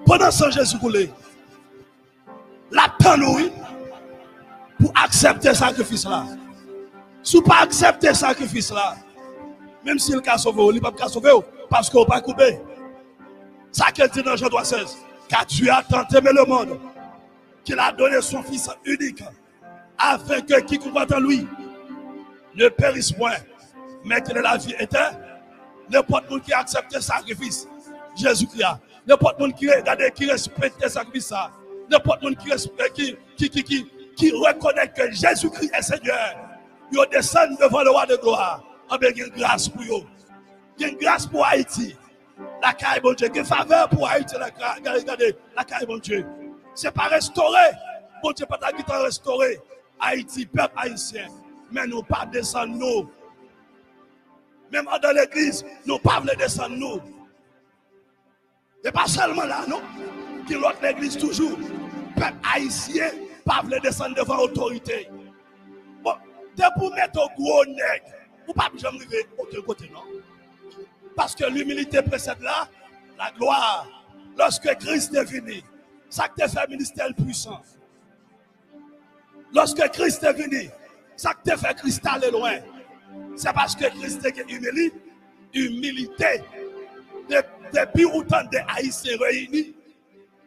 pendant sans Jésus coulait, la peine, oui, pour accepter ce sacrifice-là. Si vous ne pas accepter ce sacrifice-là, même si le cas sauvé, il ne peut pas sauver parce qu'on ne peut pas couper. Ça qu'elle dit dans Jean 3,16. Car Dieu a tant aimé le monde qu'il a donné son Fils unique afin que quiconque en lui ne périsse point, mais qu'il ait la vie éternelle. N'importe qui accepte le sacrifice, Jésus-Christ. N'importe qui regarde, qui respecte le sacrifice, n'importe qui reconnaît que Jésus-Christ est Seigneur, il descend devant le roi de gloire, avec une grâce pour eux. Il y a une grâce pour Haïti. La caille, bon Dieu. Il y a une faveur pour Haïti. Regardez, la caille, bon Dieu. Ce n'est pas restauré. Bon Dieu, pas qui t'a restauré. Haïti, peuple haïtien. Mais nous pas descendre nous. Même dans l'église, nous pas voulons descendre nous. Et pas seulement là, non. Qui l'autre l'église toujours. Peuple haïtien, pas voulons descendre devant l'autorité. Bon, dès pour mettre au gros nègre, vous pas jamais arriver aucun côté, non. Parce que l'humilité précède là, la gloire. Lorsque Christ est venu, ça que fait ministère puissant. Lorsque Christ est venu, ça que fait Christ aller loin. C'est parce que Christ est humilité. Depuis autant de Haïtiens réunis,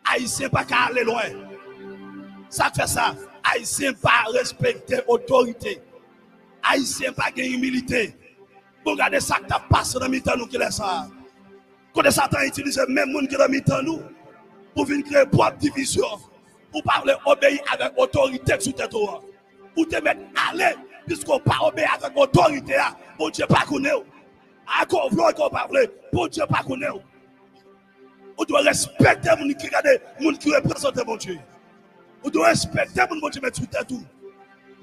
Haïtiens pas qu'à aller loin. Ça fait ça. Haïtiens pas respecter l'autorité. Haïtiens pas gagner humilité. Vous regardez ça qui passe dans le temps nous qui laisse ça. Quand Satan utilise même monde qui dans le nous pour venir créer propre division. Pour parler obéir avec autorité sous tête. Pour te mettre à l'aise. Puisqu'on pas obéir avec autorité, bon Dieu pas connaître. Encore vouloir qu'on parle, bon Dieu pas connaître. On doit respecter les gens qui regardent, les gens qui représentent mon Dieu. On doit respecter les gens qui mettent sous tête tout.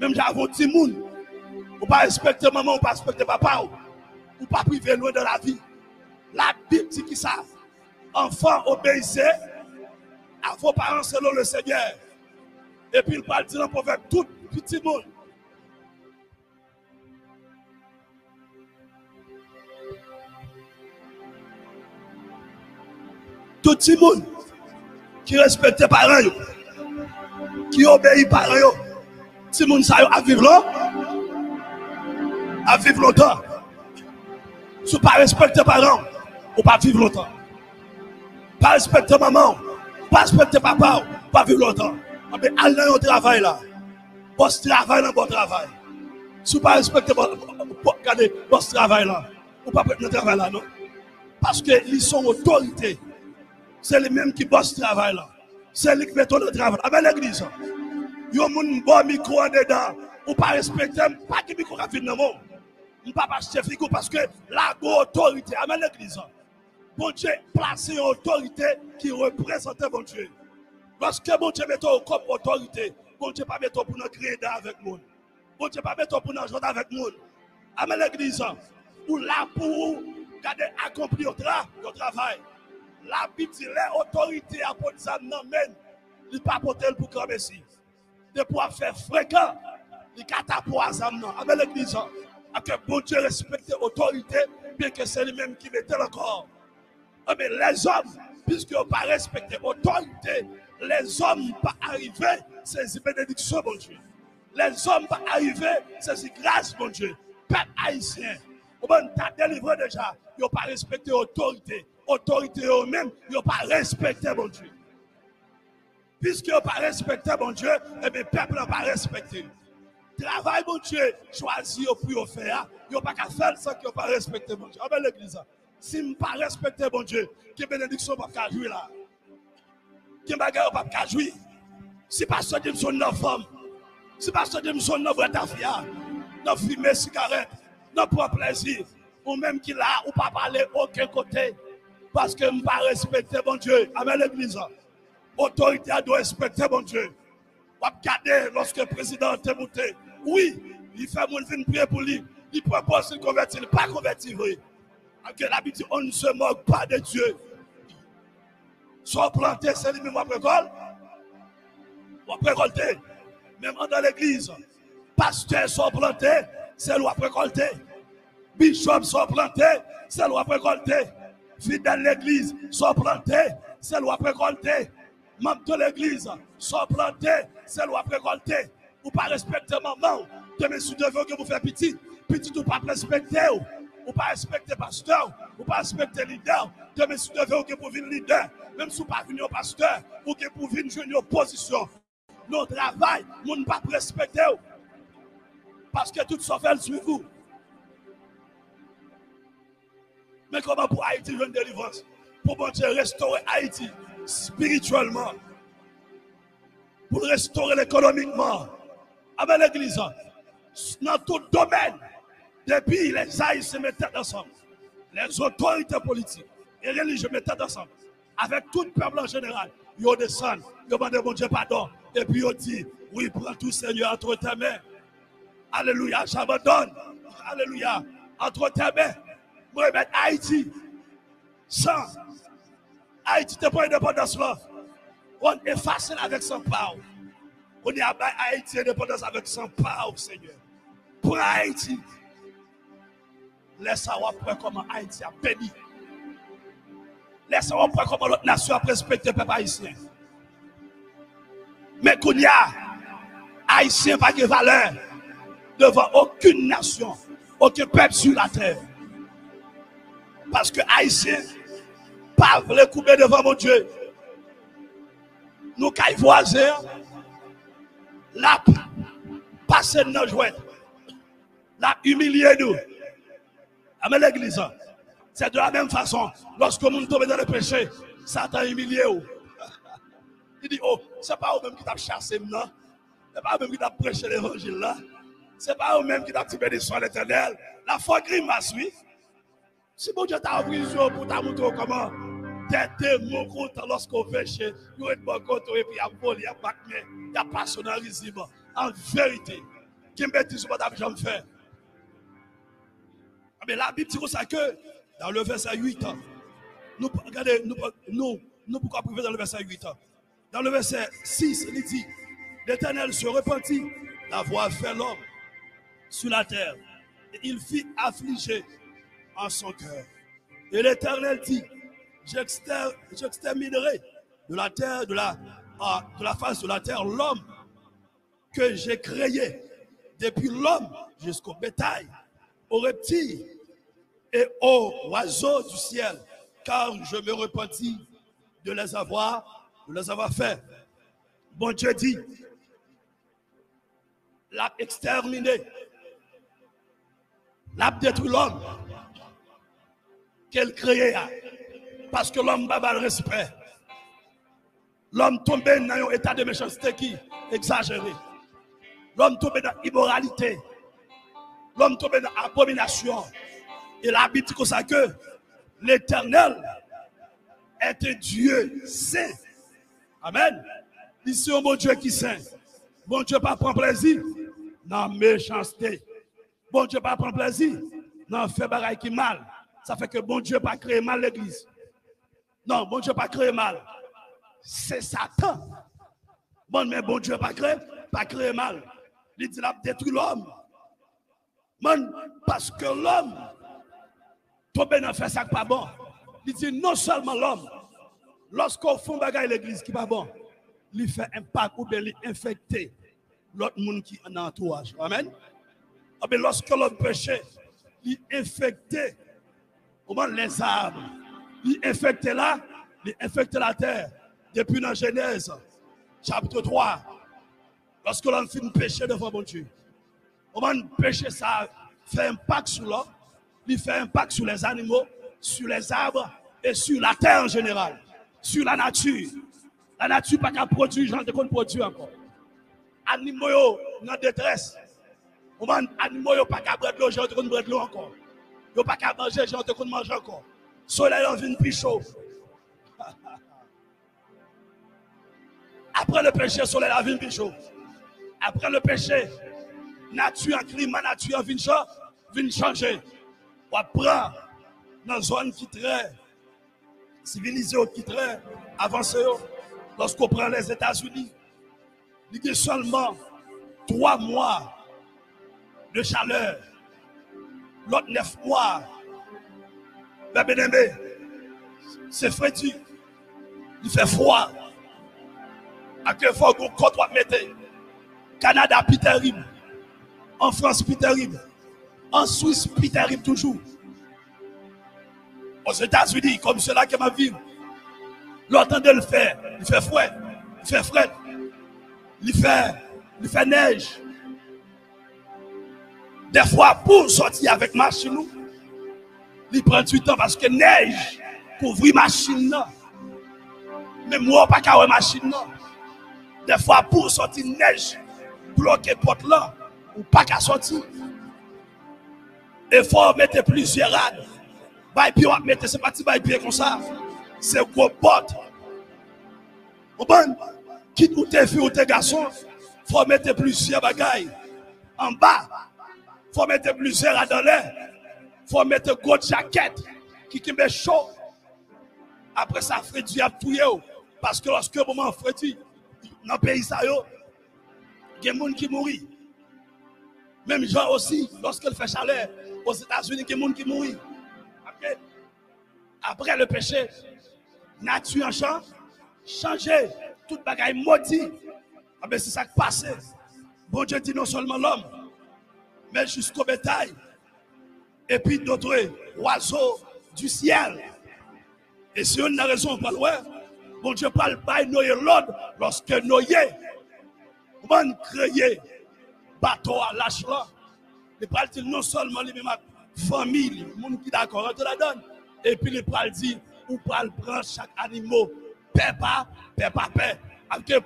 Même j'avais un petit monde. On pas respecter maman, on pas respecter papa. On pas priver loin de la vie. La Bible dit qui ça? Enfants obéissez à vos parents selon le Seigneur. Et puis il parle de pour faire tout petit monde. Tout le monde qui respecte les parents, qui obéit les parents, tout le monde à vivre là, à vivre longtemps. Si vous ne respectez les parents, vous ne pas vivre longtemps. Pas respecter maman, pas respecter papa, pas vivre longtemps. Mais allez au travail là. Boss travail là, bon travail. Si vous ne respectez pas, regardez, boss travail là. Vous ne pas prendre le travail là, non? Parce qu'ils sont autorité. C'est les mêmes qui bossent le travail là. C'est les qui mettent le travail. Avec l'église, il y a un bon micro en dedans. Ou pas respecter, pas de micro à finir. On ne peut pas acheter frigo parce que la autorité, avec l'église, bon Dieu place une autorité qui représente bon Dieu. Lorsque bon Dieu met comme autorité, bon Dieu pas mettre pour nous créer avec nous. Bon Dieu pas mettre pour nous jouer avec nous. Avec l'église, ou là pour garder accomplir le travail. La Bible dit l'autorité à porter ça n'amène, il pas porter pour comme ici. De pouvoir faire fréquent, il catapult à ça avec l'église. Que bon Dieu respecte l'autorité, bien que c'est lui-même qui mettait le corps. Mais les hommes, puisqu'ils n'ont pas respecté l'autorité, les hommes pas arriver, c'est bénédiction, mon Dieu. Les hommes pas arriver, c'est grâce, mon Dieu. Peuple haïtien, on t'a délivré déjà, ils n'ont pas respecté l'autorité. Autorité eux-mêmes, ils n'ont pas respecté mon Dieu. Puisqu'ils n'ont pas respecté mon Dieu, et bien le peuple n'a pas respecté. Travail, mon Dieu, choisi pour faire, ils n'ont pas qu'à faire sans qu'ils n'ont pas respecté mon Dieu. Avec l'église, si je n'ai pas respecté mon Dieu, quelle bénédiction ne peut pas jouer là? Quelle bagarre ne peut pas jouer? Si pasteur dit que son femme, si pasteur dit que son vrai tafia, non fumer cigarette, non prendre plaisir, ou même qu'il a, ou pas parler aucun côté. Parce que je ne pas respecter mon Dieu. Avec l'église, l'autorité doit respecter mon Dieu. On va regarder lorsque le président est monté. Oui, il fait mon fin prier pour lui. Il propose de convertir, il ne pas convertir. Avec l'habitude, on ne se moque pas de Dieu. Soit planté, c'est lui-même qui récolte. On récolter. Même dans l'église, pasteur soit planté, c'est lui qui récolter. Bishop soit planté, c'est lui qui récolter. Fidèles de l'église sont plantés, c'est l'on récolté. Membres de l'église sont plantés, c'est l'on récolté. Ou pas respecter maman, demain si Dieu veut que vous fassiez petit ou pas respecter, ou pas respecter pasteur, ou pas respecter leader, demain si Dieu veut que vous venir leader, même si vous pas venir pasteur, ou que vous venir jouer une opposition. Notre travail, nous ne pas respecter, parce que tout ça fait sur vous. Mais comment pour Haïti jouer une délivrance? Pour bon Dieu restaurer Haïti spirituellement. Pour restaurer économiquement. Avec l'église. Dans tout domaine. Depuis les Haïtiens se mettent ensemble. les autorités politiques et religieuses mettent ensemble, avec tout le peuple en général, ils descendent, ils demandent mon Dieu pardon, et puis ils disent, oui, prends tout Seigneur entre tes mains. Alléluia, j'abandonne. Alléluia, entre tes mains. Moi, je Haïti, sans Haïti, te prend indépendance là. On est facile avec son power. On est à Haïti, indépendance avec son power, Seigneur. Pour Haïti, laisse-moi voir comment Haïti a béni. Laisse-moi voir comment l'autre nation a respecté le peuple haïtien. Mais qu'on y a, Haïtien pas de valeur devant aucune nation, aucun peuple sur la terre. Parce que Haïtien, pas voulu couper devant mon Dieu. Nous, quand ils voisins, la passer dans nos jouets, la humilier nous. Avec l'église, c'est de la même façon. Lorsque nous tombe dans le péché, Satan humilié. Il dit, oh, c'est pas eux-mêmes qui t'ont chassé, non? C'est pas eux-mêmes qui t'ont prêché l'évangile, là. C'est pas eux-mêmes qui t'ont tiré des soins l'éternel. La foi grimace, oui. Si bon Dieu t'a ouvert les yeux pour t'amontrer comment t'es mon compte lorsqu'on péche, nous êtes bon compte et puis il y a vol, il y a bâclé, il y a passionnarisme. En vérité, qui me dit ce que t'as jamais fait? Mais la Bible dit ça que dans le verset 8, nous regardez, nous pourquoi priver dans le verset 8? Dans le verset 6, il dit, l'Éternel se repentit d'avoir fait l'homme sur la terre. Et il fit affliger en son cœur. Et l'Éternel dit, j'exterminerai de la terre, de la face de la terre, l'homme que j'ai créé, depuis l'homme jusqu'au bétail, aux reptiles et aux oiseaux du ciel, car je me repentis de les avoir fait. Bon Dieu dit, l'a exterminé, l'a détruit l'homme qu'elle créait, parce que l'homme n'a pas le respect. L'homme tombé dans un état de méchanceté qui est exagéré. L'homme tombé dans l'immoralité. L'homme tombé dans l'abomination. Et la Bible dit comme ça que l'Éternel est un Dieu saint. Amen. Ici, un bon Dieu qui est saint. Bon Dieu pas prend plaisir dans la méchanceté. Bon Dieu pas prend plaisir dans le fait bagaille qui mal. Ça fait que bon Dieu pas créé mal l'église. Non, bon Dieu pas créé mal. C'est Satan. Bon, mais bon Dieu pas créé mal. Il dit, il a détruit l'homme. Bon, parce que l'homme, tombé dans fait ça qui pas bon. Il dit, non seulement l'homme, lorsqu'on fait bagaille l'église qui pas bon, il fait impact ou bien il infecte l'autre monde qui est en entourage. Amen. Mais lorsque l'homme péché, il infecte les arbres, il infecte là, il infecte la terre. Depuis dans Genèse, chapitre 3, lorsque l'on fait un péché devant mon Dieu, le péché ça fait impact sur l'homme, il fait impact sur les animaux, sur les arbres et sur la terre en général, sur la nature. La nature n'a pas qu'à produire, j'en ai qu'on produit encore. Animaux en détresse. Animaux n'ont pas qu'à boire de l'eau, j'en ai qu'on boire de l'eau encore. Ils n'ont pas qu'à manger, j'en ai qu'on mange encore. Soleil en vient plus chaud. Après le péché, soleil en vient plus chaud. Après le péché, nature, climat, nature vient changer. On prend dans une zone qui est très civilisée, qui est très avancée. Lorsqu'on prend les États-Unis, il y a seulement 3 mois de chaleur. L'autre 9 mois, c'est frétu. Il fait froid. À quel fois qu'on compte mettre. Canada, plus terrible. En France, plus terrible. En Suisse, plus terrible toujours. Aux États-Unis, comme cela qui m'a vu, l'autre de le faire. Il fait froid. Il fait frais. Il fait neige. Des fois, pour sortir avec machine, il prend du temps parce que neige couvre machine. Mais moi, pas qu'à machine. Des fois, pour sortir neige, bloquer porte là, ou pas qu'à sortir. Il faut mettre plusieurs rades. Bail pied, on mettre, c'est pas petit bail pied comme ça. C'est gros porte. Bon, quitte ou tes filles ou tes garçons, faut mettre plusieurs bagailles. En bas, faut mettre plusieurs à dans l'air. Faut mettre gros jaquette qui met chaud. Après ça, Freddy a tout. Parce que lorsque le moment Freddy, dans le pays, il y a des gens qui mourent. Même gens aussi, lorsqu'il fait chaleur, aux États-Unis, il y a des gens qui mourent. Après le péché, nature en changer, toute bagaille maudit. C'est ça qui passe. Bon Dieu dit non seulement l'homme, mais jusqu'au bétail. Et puis d'autres oiseaux du ciel. Et si on a raison, pas loin, bon Dieu parle pas de Noé l'autre lorsque Noé, on créé bateau à l'âge là. Il parle non seulement les mêmes familles, les gens qui d'accord, on la donne. Et puis il parle dit, ou parle prendre chaque animal, paix,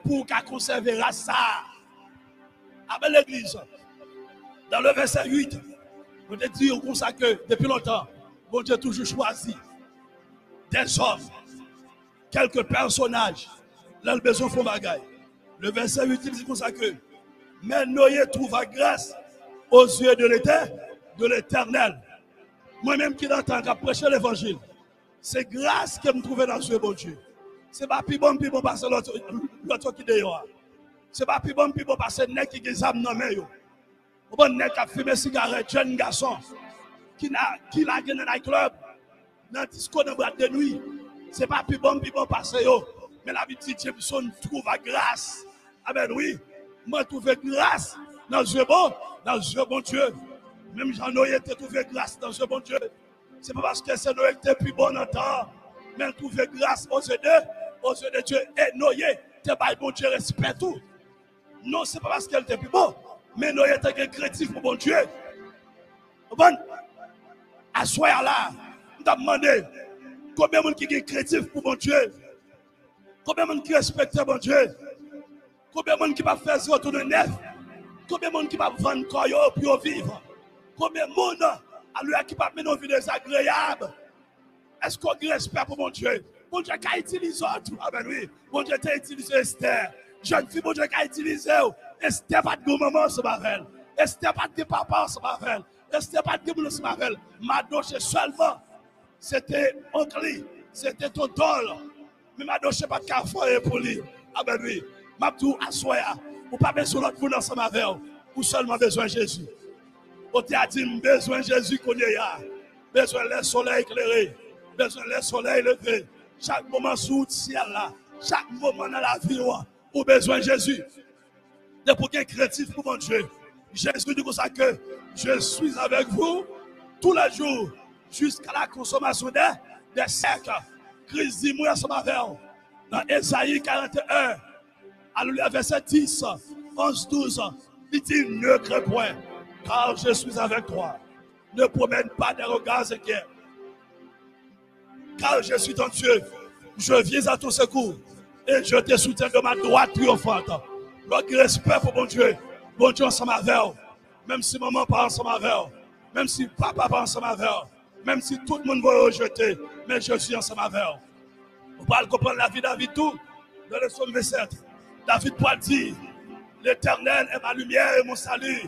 pour qu'à conserver ça. Avec l'église, dans le verset 8, on te dit comme ça que depuis longtemps, bon Dieu a toujours choisi des hommes, quelques personnages, là le besoin font bagaille. Le verset 8, il dit comme ça que, mais Noé trouva grâce aux yeux de l'Éternel. Moi-même qui l'entends, qui prêcher l'évangile, c'est grâce que me trouve dans ce bon Dieu. C'est pas plus bon parce que l'autre qui est dehors. C'est pas plus bon parce que l'autre qui est âme dans les mains. Bon, l'autre qui a fumé cigarette, jeune garçon, qui l'a gagné dans le club, dans le disco de boîte de nuit. C'est pas plus bon parce que mais la vie de Jameson trouve grâce. Amen, oui. Moi, trouve grâce dans ce bon Dieu. Même Jean-Noël a trouvé grâce dans ce bon Dieu. C'est pas parce que c'est Noël qui est plus bon en temps, mais trouver grâce aux yeux de Dieu. Et Noël, tu pas bon Dieu, respect tout. Non, c'est pas parce qu'elle était plus bon, mais Noël était créatif pour bon Dieu. Bon, à soir là, on t'a demandé combien de gens qui sont créatifs pour bon Dieu, combien de gens qui respectent bon Dieu, combien de gens qui va faire ce retour de neuf, combien de gens qui va vendre corps pour vivre, combien de monde à lui qui va mener une vie désagréable. Est-ce qu'on a respect pour mon Dieu? Mon Dieu qui a utilisé tout. Ah ben oui, mon Dieu qui a utilisé Esther. Jeune fille, mon Dieu qui a utilisé Esther pas de maman, c'est ma belle. Esther pas de papa, c'est ma belle. Esther pas de boulot, c'est ma belle. Ma doche seulement, c'était oncle, c'était ton dol. Mais ma doche pas de café pour lui. Ah ben oui, ma tout assoya. Ou pas besoin de l'autre monde ensemble avec ou seulement besoin de Jésus. On t'a dit, besoin de Jésus qu'on y a. Besoin de soleil éclairé. Besoin de soleil levé. Chaque moment sous le ciel là. Chaque moment dans la vie, ou besoin de Jésus. De pour qu'un créatif pour mon Dieu. Jésus dit comme ça que je suis avec vous tous les jours jusqu'à la consommation des siècles. Christ dit, moi, ensemble avec vous. Dans Ésaïe 41, alléluia, verset 10, 11, 12, il dit, ne crains point, car je suis avec toi. Ne promène pas des regards inquiets. Car je suis ton Dieu. Je viens à ton secours. Et je te soutiens de ma droite triomphante. L'autre respect pour mon Dieu. Bon Dieu ensemble avec vous. Même si maman pas ensemble avec vous. Même si papa pas ensemble avec vous. Même si tout le monde va rejeter. Mais je suis ensemble avec vous. Vous pouvez comprendre la vie de David tout. Dans le psaume 27. David peut dire, l'Éternel est ma lumière et mon salut.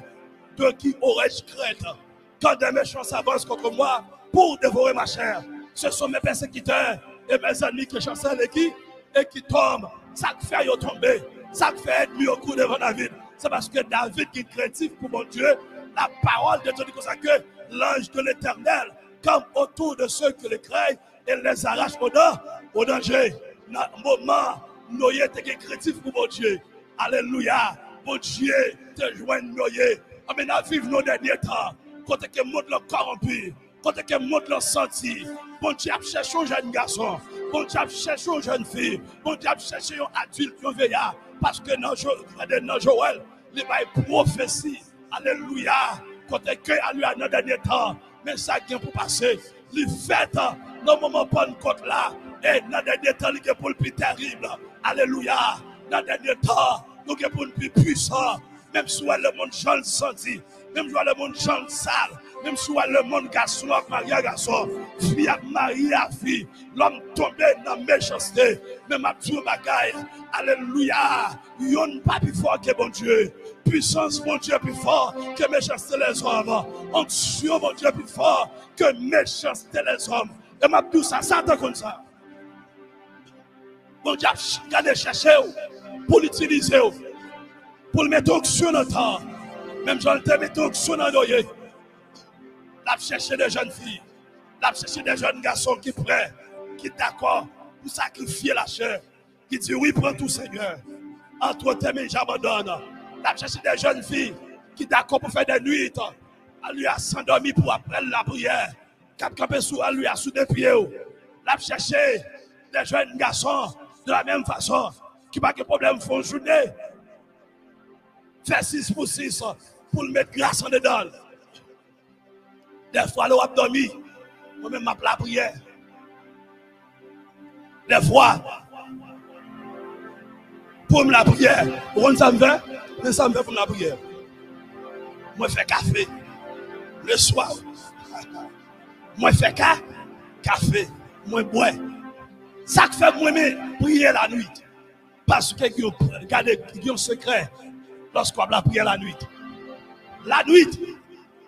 De qui aurais-je crainte? Quand des méchants s'avancent contre moi pour dévorer ma chair. Ce sont mes persécuteurs et mes ennemis qui chancellent et qui tombent. Ça fait tomber. Ça fait être mis au coup devant David. C'est parce que David qui est créatif pour mon Dieu. La parole de Dieu dit comme ça que l'ange de l'Éternel campe autour de ceux qui le craignent et les arrache au danger. Dans le moment, Noé était créatif pour mon Dieu. Alléluia. Mon Dieu te joint Noé. Amen. À vivre nos derniers temps. Quand tu montes le corrompu. Quand tu montes le senti. Bon Dieu a cherché un jeune garçon. Bon Dieu a cherché une jeune fille. Bon Dieu a cherché un adulte, un vieillard. Parce que dans Joël, il va y prophétie. Alléluia. Quand tu es lui dans le dernier temps. Mais ça vient pour passer. Il fait dans le moment Pentecôte là. Et dans le dernier temps, il est pour le plus terrible. Alléluia. Dans le dernier temps, nous sommes pour le plus puissant. Même si le monde jeune senti. Même si le monde jeune sale. Même si le monde garçon a marié à garçon, fille a marié à fille, l'homme tombé dans la méchanceté. Même à tout bagaille, alléluia. Yon pas plus fort que bon Dieu. Puissance, mon Dieu, plus fort que méchanceté les hommes. Onction, mon Dieu, plus fort que méchanceté les hommes. Et m'a dit ça, ça comme ça. Mon Dieu, regardez, cherchez pour l'utiliser, pour le mettre onction dans le temps. Même j'en ai mis onction dans l'oeil. L'a chercher des jeunes filles, l'a chercher des jeunes garçons qui prêts, qui d'accord pour sacrifier la chair, qui dit oui, prends tout Seigneur. Entre tes mains, j'abandonne. L'a chercher des jeunes filles qui d'accord pour faire des nuits, à lui à s'endormir pour après la prière, cap camper sous à lui à sous des pieds. L'a chercher des jeunes garçons de la même façon, qui pas de problème font journée, faire 6 pour 6 pour le mettre grâce en dedans. Des fois, l'eau a dormi. Moi-même, ma la prière. Des fois, pour la prière, on ça me fait, mais ça me fait pour la prière. Moi, je fais café le soir. Moi, je fais café. Moi, je bois. Ça fait moi, prier la nuit. Parce que regardez, il y a un secret lorsqu'on la prière la nuit. La nuit,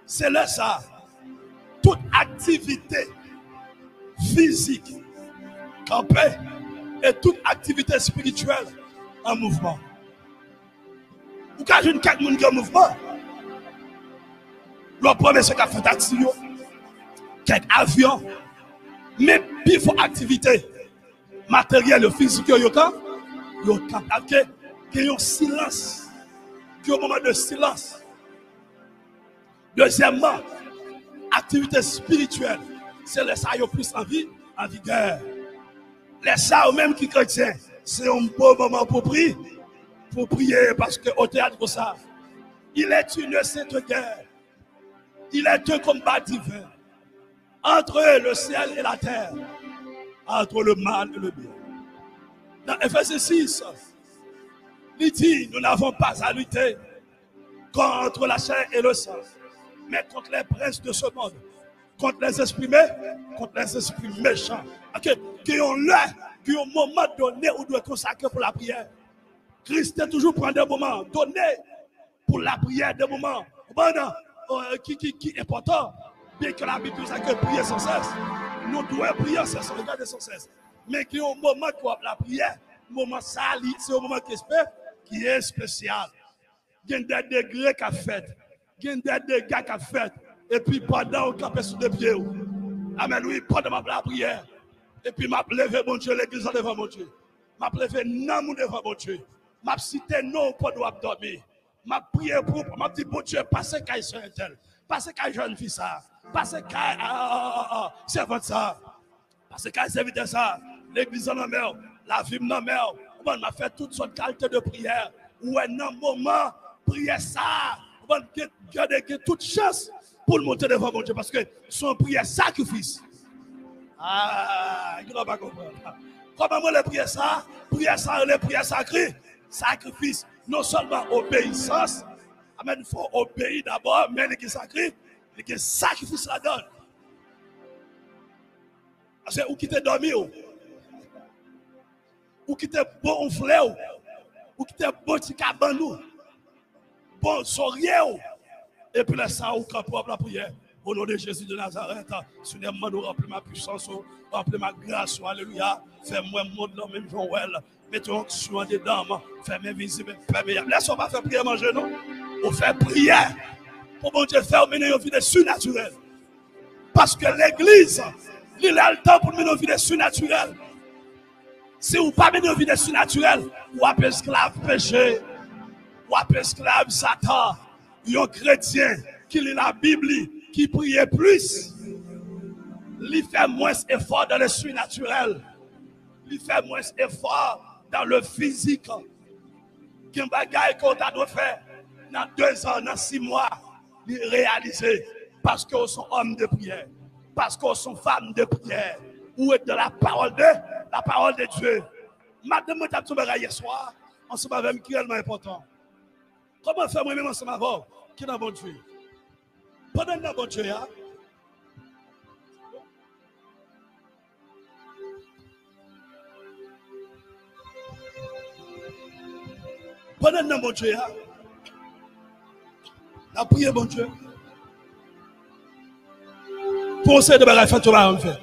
c'est le ça. Toute activité physique, campée, et toute activité spirituelle en mouvement. Ou quand j'ai une quelques personnes qui en mouvement, le premier c'est qu'a fait taxi, quelques avions, mais puis faut activité matérielle physique, il y a un silence, il y a un moment de silence. Deuxièmement, activité spirituelle, c'est les ça qui ont plus en vigueur. Les ça même qui chrétiens, c'est un beau moment pour prier parce que au théâtre comme ça, il est une sainte guerre. Il est un combat divin entre le ciel et la terre, entre le mal et le bien. Dans Ephésiens 6, il dit, nous n'avons pas à lutter contre la chair et le sang, mais contre les princes de ce monde, contre les esprits méchants, qui ont un moment donné où doit consacrer pour la prière. Christ a toujours prend des moments donnés pour la prière, des moments qui est important, bien que la Bible dise que prier sans cesse. Nous devons prier sans cesse, regarder sans cesse. Mais qu'il y a un moment pour la prière, moment ça, c'est un moment qui est spécial. Il y a des degrés qu'a fait. Il y a des dégâts qu'a fait. Et puis pendant qu'on campait sur les pieds. Amen, oui, pendant la prière. Et puis m'a levé mon Dieu, l'église devant mon Dieu. M'a levé non devant mon Dieu. M'a cité non pour nous dormir. M'a prié pour, m'a dit bon Dieu, passez qu'à sur un tel. Passez qu'à jeune fille ça. Passez qu'à servante ça. Passez qu'à serviteur ça. L'église en mer, la vie en mer. On m'a fait toutes sortes de qualités de prière. Ou un moment, prier ça. On va garder toute chance pour le monter devant mon Dieu parce que son prière sacrifice. Il n'a pas compris. Comment moi les prières ça? Prière ça, les prières sacrées. Sacrifice, non seulement obéissance. Amen, il faut obéir d'abord, mais les sacrés, les sacrifices la donne. Parce que ou qui t'est dormi, ou qui t'est bon fleur, ou qui t'est bon petit cabanou, bon sourire, et puis là, ça, ou quand pour la prière. Au nom de Jésus de Nazareth, Seigneur, nous remplis ma puissance, remplis ma grâce, alléluia. Fais-moi monde dans même Joël. Mettons onction dedans, fais-moi visible, fais-moi. Laisse-moi pas faire prière manger, non? On fait prière pour mon Dieu faire mener une vie de surnaturel. Parce que l'église, il a le temps pour mener une vie de surnaturel. Si vous ne pas mener une vie de surnaturel, vous êtes esclave péché, vous êtes esclave Satan, vous êtes chrétien qui lit la Bible, qui prie plus, il fait moins d'efforts dans le surnaturel, il fait moins d'efforts dans le physique. Qu'un bagage qu'on a fait dans 2 ans, dans 6 mois, il réaliser parce qu'ils sont hommes de prière, parce qu'ils sont femmes de prière, ou est de la parole de Dieu. Madame, je t'ai dit hier soir, ensemble avec qui est réellement important. Comment faire moi-même ensemble avec qui est dans mon Dieu? Pendant que bon Dieu, pendant que bon Dieu, la prière, bon Dieu. Conseil de bagaille, fait on fait.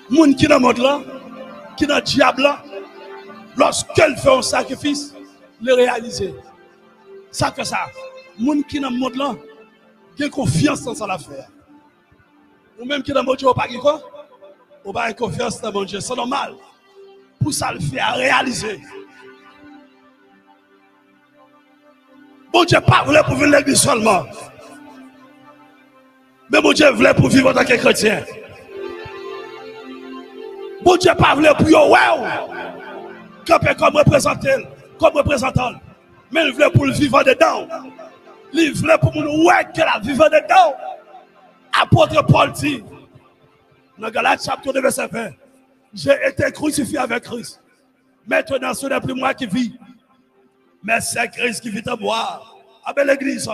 Moun qui dans le monde là, qui dans le diable là, lorsqu'elle fait un sacrifice, le réaliser. Ça fait ça. Moun qui dans le monde là, qui a confiance dans ça l'affaire. Ou même qui dans le monde, ou pas quoi? Ou pas confiance dans mon Dieu. C'est normal. Pour ça le faire, réaliser. Bon Dieu pas voulu pour vivre l'église seulement. Mais bon Dieu voulait pour vivre en tant que chrétien. Bon Dieu pas voulu pour yo camper comme représentant. Mais il voulait pour le vivre dedans. Il voulait pour nous que la vivre dedans. Apôtre Paul dit dans Galates chapitre 2 verset 20, j'ai été crucifié avec Christ. Maintenant ce n'est plus moi qui vis, mais c'est Christ qui vit en moi. Avec l'église.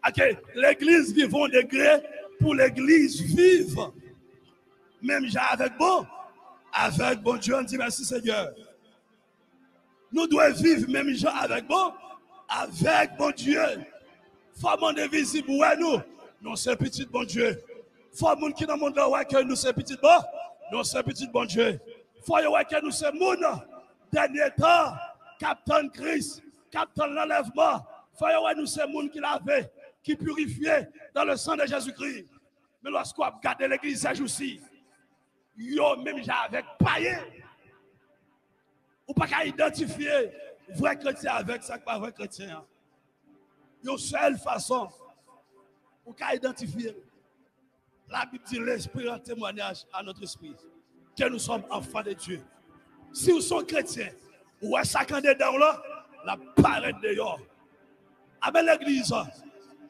Okay. L'église vive au degré pour l'église vive. Même j'ai avec bon Dieu, on dit merci Seigneur. Nous devons vivre même gens avec bon Dieu. Faut monde visible ouais nous c'est petit bon Dieu. Faut monde qui dans le monde là que nous c'est petit bon, nous c'est petit bon Dieu. Faut ouais que nous c'est monde dernier temps, capitaine Christ, capitaine l'enlèvement. Faut ouais nous c'est monde qui lavé, qui purifié dans le sang de Jésus-Christ. Mais lorsqu'on regarde l'église ces jours-ci, yo même avec païen. Ou pas qu'à identifier vrai chrétien avec ça pas vrai chrétien. Une seule façon pour qu'à identifier. La Bible dit l'esprit en témoignage à notre esprit que nous sommes enfants de Dieu. Si nous sommes chrétiens, ou est chacun dedans là, la paraît dehors. Avec l'église,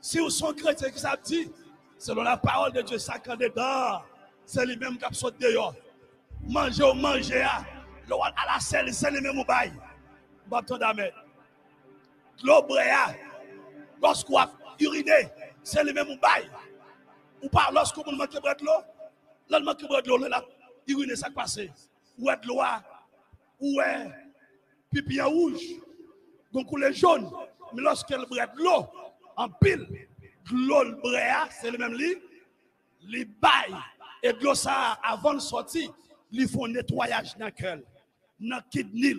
si nous sommes chrétiens, qui ça dit, selon la parole de Dieu, chacun dedans, c'est lui-même qui a sauté dehors. Manger ou manger, à la selle, c'est lui-même au bail. Baptême d'amen. L'eau bréa, lorsqu'on a uriné, c'est lui-même au bail. Ou pas lorsqu'on manque de l'eau, là, manque de l'eau, là, uriné, ça passe. Ou est de l'eau, ou est pipi en rouge, donc les jaunes. Mais lorsqu'elle brède l'eau, en pile, l'eau bréa, c'est le même lit, les bails. Et de l'eau, ça, avant de sortir, ils font nettoyage dans le cœur, dans le kidney,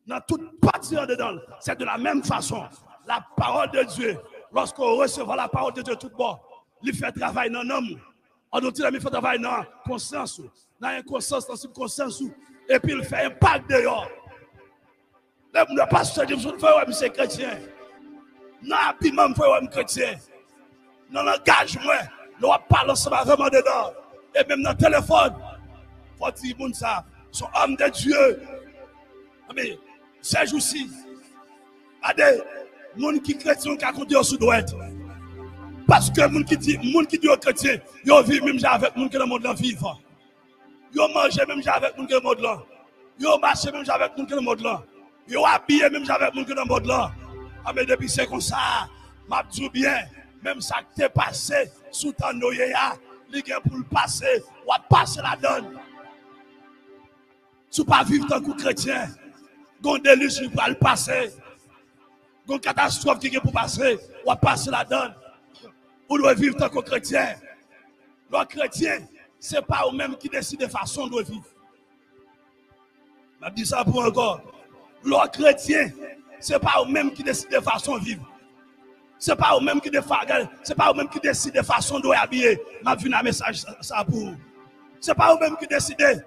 dans toute partie dedans. C'est de la même façon. La parole de Dieu, lorsqu'on recevra la parole de Dieu tout bord, il fait travail dans l'homme. On dit qu'il fait travail dans la conscience, dans l'inconscience, dans la subconscience, et puis il fait un impact dehors. Le pasteur dit, je suis chrétien. Dans l'habillement, je suis chrétien. Dans l'engagement, nous parlons vraiment dedans. Et même dans le téléphone, il faut dire que ça, sont hommes de Dieu. Mais ces jours-ci, il y a des gens qui sont chrétiens qui ont dit au sud-ouest. Parce que les gens qui disent aux chrétiens, ils vivent même avec les gens qui sont dans le monde vivant. Ils mangent même avec les gens qui sont dans le monde. Ils marchent même avec les gens qui sont dans le monde. Ils habillent même avec les gens qui sont dans le monde. Mais depuis c'est comme ça, je dis bien, même ça qui t'est passé sous ta noyée, il y a pour le passer, ou à passer la donne. Si tu ne pas vivre tant que chrétien, il y a un déluge pour le passer. Il y a une catastrophe qui est pour passer, ou à passer la donne. Ou doit vivre tant que chrétien. Le chrétien, ce n'est pas eux-mêmes qui décident de façon de vivre. Je dis ça pour encore. Le chrétien, ce n'est pas eux-mêmes qui décident de façon de vivre. Ce n'est pas eux-mêmes qui décident de façon de habiller. Je vais un message ça pour vous. Ce n'est pas eux-mêmes qui décident de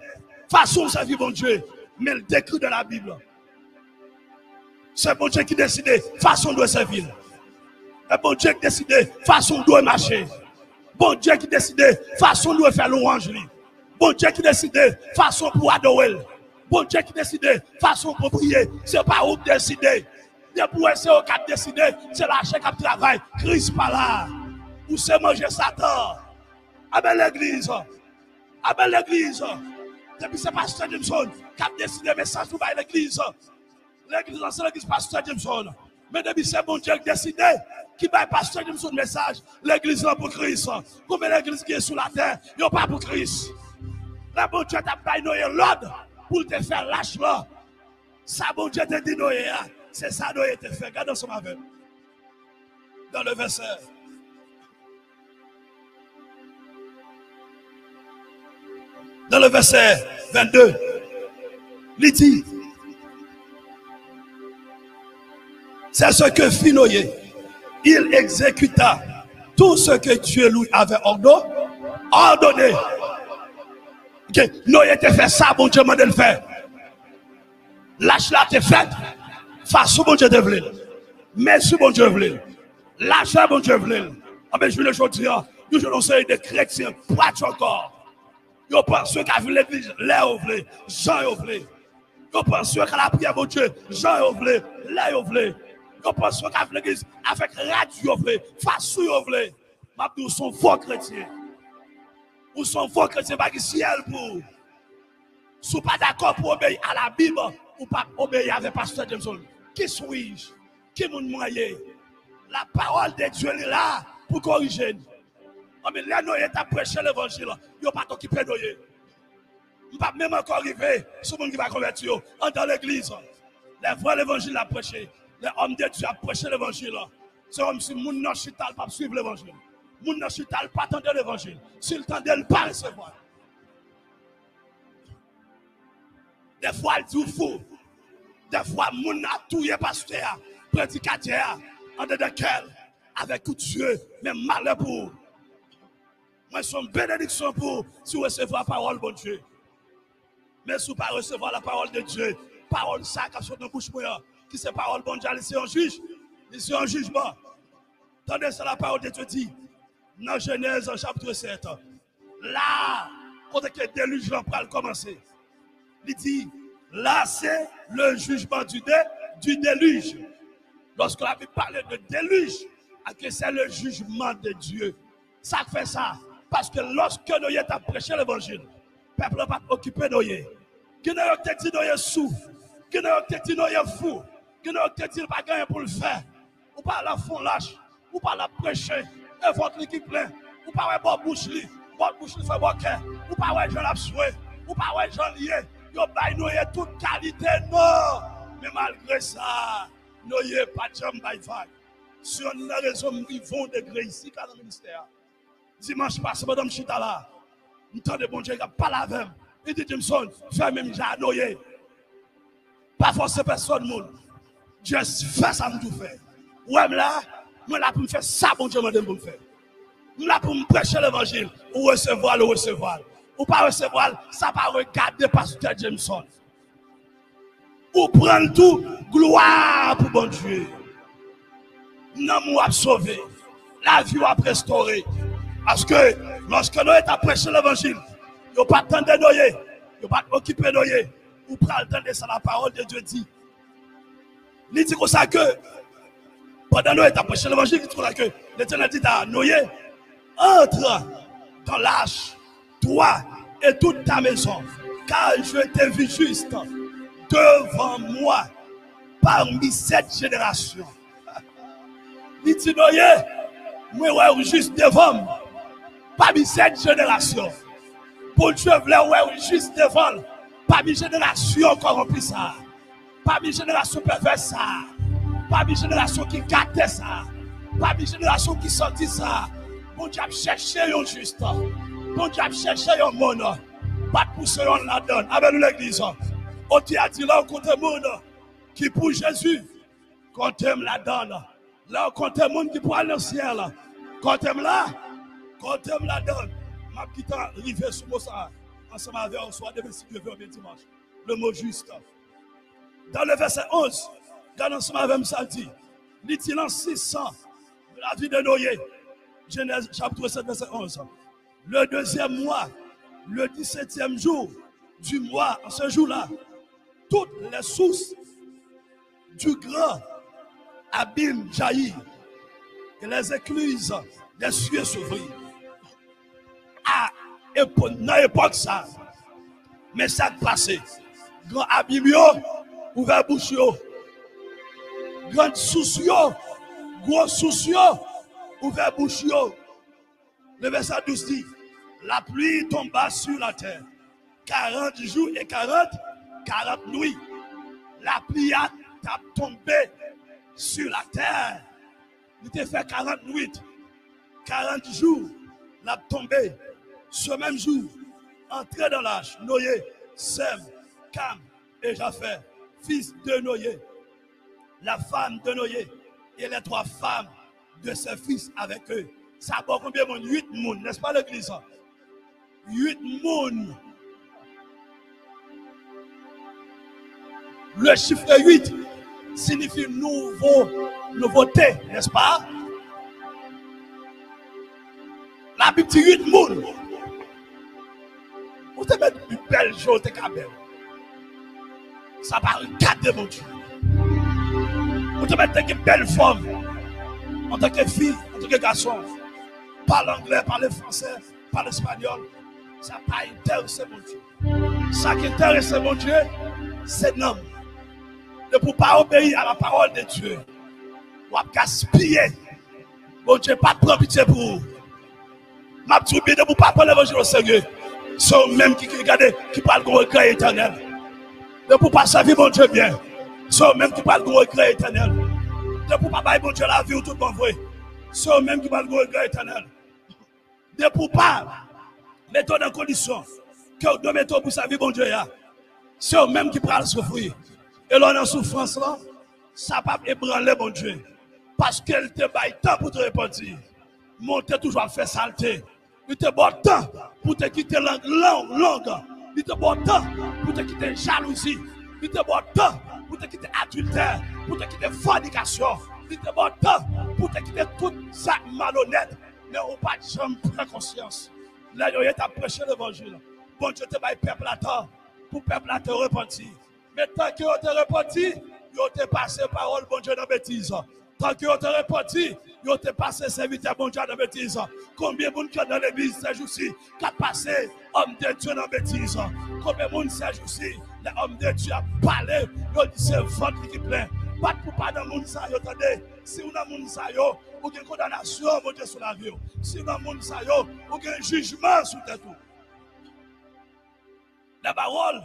façon de servir bon Dieu, mais le décret de la Bible. C'est bon Dieu qui décide de façon de servir. C'est bon Dieu qui décide de façon de marcher. Bon Dieu qui décide de façon de faire louange. Bon Dieu qui décide de façon pour adorer. Bon Dieu qui décide de façon pour prier. Ce n'est pas vous qui décidez. Depuis c'est eux qui décidé, c'est la chair qui travaille. Christ pas là. Ou c'est manger Satan. Avec l'église. Avec l'église. Depuis c'est pasteur Jameson qui a décidé de message pour l'église. L'église, c'est l'église pasteur Jameson. Mais depuis c'est bon Dieu qui décidé, qui va pasteur de son message, l'église là pour Christ. Comme l'église qui est sur la terre, il n'y a pas pour Christ. Là, bon Dieu t'a pas donné l'ordre pour te faire lâche là. Ça, bon Dieu t'a dit Noé, c'est ça Noé t'a fait. Regardez ce matin. Dans le verset. Dans le verset 22, il dit, c'est ce que fit Noé. Il exécuta tout ce que Dieu lui avait ordonné. Okay. Noé t'a fait ça, bon Dieu m'a dit le faire. Lâche là t'es fait, face au bon Dieu te voulait. Merci bon Dieu voulait. Lâche là bon Dieu voulait. Ah ben je vais le dire, nous allons essayer de chrétiens, pas encore. Yo pense qu'à l'église, là vous voulez, Jean vous voulez. Yo pense qu'à la prière mon Dieu, Jean vous voulez, là vous voulez. Yo pense qu'à l'église avec radio vous voulez, face vous voulez. Nous sommes faux chrétiens. Nous sommes faux chrétiens pas ciel pour. Si vous pas d'accord pour obéir à la Bible ou pas obéir avec pasteur Jameson. Qui suis-je? Qui mon moyen? La parole de Dieu est là pour corriger. Mais là, nous avons prêché l'évangile. Nous n'avons pas occupé de nous. Nous n'avons même encore arrivé sur le monde qui va convertir dans l'église. Les vrais l'évangile a prêché. Les hommes de Dieu ont prêché l'évangile. C'est comme si les gens ne suivent pas suivre l'évangile. Les gens ne suivent pas attendre l'évangile. S'ils tendent, ils ne pas recevoir. Des fois, ils disent fou. Des fois, les gens ont tout pasteur, prédicateur, en dedans quel, avec tout Dieu, mais malheur pour. Moi, c'est une bénédiction pour si vous recevez la parole, bon Dieu. Mais si vous ne pas recevoir la parole de Dieu, parole ça qui sort de bouche, qui c'est parole, bon Dieu, c'est un juge, c'est un jugement. Tendez ça, la parole de Dieu dit, dans Genèse chapitre 7, là, quand le déluge va commencer, il dit, là, c'est le jugement du déluge. Lorsque la Bible parle de déluge, c'est le jugement de Dieu. Ça fait ça. Parce que lorsque nous avons prêché l'évangile, le peuple n'a pas occupé de nous. Qui nous a dit nous sommes sous, qui nous a dit nous sommes fous, qui nous a dit nous pas gagner pour le faire. Ou pas la fond lâche, ou pas la prêcher, et votre équipe plein, ou pas votre bouche li fait bon cœur, ou pas ouais Jean l'a souhait, ou pas ouais Jean lié, yo bail nous toute qualité non. Mais malgré ça, nous n'avons pas de jambe by five. Si on a raison, nous vivons de gré ici dans le ministère. Dimanche passé, madame Chita là, nous entendons bon Dieu qui parle avec moi. Il dit Jameson, fais même j'ai noyé. Pas forcer personne, monde. Dieu fait ça, nous fait. Ouais, là, moi là pour me faire ça, bon Dieu m'a dit pour me faire. Nous là pour me prêcher l'évangile, ou recevoir, ou recevoir. Ou pas recevoir, ça va regarder pasteur Jameson. Ou prendre tout, gloire pour bon Dieu. Non, moi sauvé. La vie va restaurer. Parce que lorsque nous avons prêché l'évangile, nous n'avons pas attendu de nous, nous n'avons pas occupé de nous, ou prendre le temps de ça, la parole de Dieu dit. Il dit comme ça que, pendant que nous avons prêché l'évangile, il dit comme ça que l'Éternel dit à Noé, entre dans l'âge, toi et toute ta maison, car je t'ai vu juste devant moi parmi cette génération. Il dit Noé, moi juste devant moi. Parmi cette génération, pour Dieu voulait juste devant, parmi génération corrompue ça, parmi génération perverse ça, parmi génération qui gâte ça, parmi génération qui sortit ça, bon Dieu a cherché un juste, bon Dieu a cherché un monde, pas pousser on la donne, avec l'église, on a dit là, on compte le monde qui pour Jésus, quand aime la donne, là on compte le monde qui pour aller au ciel, quand aime là, quand aime la donne, ma petite arrivée sur ça, ensemble avec on soit demain si Dieu veut bien dimanche. Le mot juste. Dans le verset 11, regardons ensemble avec ça dit, il dit dans 600 de la vie de Noé, Genèse chapitre 7, verset 11. Le deuxième mois, le 17e jour du mois, en ce jour-là, toutes les sources du grand abîme jaillit et les écluses des cieux s'ouvrirent. Dans l'époque ça, mais ça passé, grand abîme ouvert bouche Grande soucio, gros soucio, ouvert bouche yo. Le verset 12 dit, la pluie tomba sur la terre. 40 jours et 40 nuits. La pluie a tombé sur la terre. Il était fait 40 nuits, 40 jours. La tombé. Ce même jour, entré dans l'âge, Noé, Sem, Cam et Japheth, fils de Noé, la femme de Noé et les 3 femmes de ses fils avec eux. Ça a combien de monde? 8 monde, n'est-ce pas l'église? 8 monde. Le chiffre 8 signifie nouveauté, n'est-ce pas? La Bible dit 8 monde. Vous te mettez une belle chose, t'es belle. Ça va regarder mon Dieu. Vous te mettez une belle forme. En tant que fille, en tant que garçon. Parle anglais, parle français, parle espagnol. Ça n'a pas intéressé mon Dieu. Ça qui intéresse mon Dieu, c'est l'homme. Ne pour pas obéir à la parole de Dieu. Ou à gaspiller. Mon Dieu, pas de prendre pitié pour vous. Ma petite ne pour pas prendre l'évangile au sérieux. C'est eux-mêmes qui regardent, qui parlent de regret éternel. Ne pour pas servir mon Dieu bien. C'est eux-mêmes qui parlent de regret éternel. Ne pour pas bailler mon Dieu la vie ou tout bon vrai. C'est eux-mêmes qui parlent de regret éternel. Ne pour pas mettre dans condition que vous devez mettre pour servir mon Dieu. C'est eux-mêmes qui parlent de souffrir. Et là, dans souffrance là, ça va ébranler mon Dieu. Parce qu'elle te baille temps pour te repentir. Monter toujours à faire saleté. Il te bon temps pour te quitter langue. Il te bon temps pour te quitter jalousie. Il te bon temps pour te quitter adultère. Pour te quitter fornication. Il te bon temps pour te quitter tout ça malhonnête. Mais on pas de jamais prendre conscience. Là, il y a prêché l'évangile. Bon Dieu te baille peuple à temps. Pour peuple à te repentir. Mais tant que vous te repenti, vous te passé parole, bon Dieu, dans bêtise. Tant que vous te repenti, vous te passé serviteur, bon Dieu, dans bêtise. Combien de monde dans l'église ces jours-ci qui a passé homme de Dieu dans bêtise? Combien de monde ces jours-ci, les hommes de Dieu a parlé, vous dit c'est votre qui plaît. Pas pour pas dans le monde, ça, attendez. Si vous dans le monde, ça, vous avez une condamnation, mon Dieu, sur la vie. Si vous dans le monde, ça, vous avez un jugement sur tout. La parole,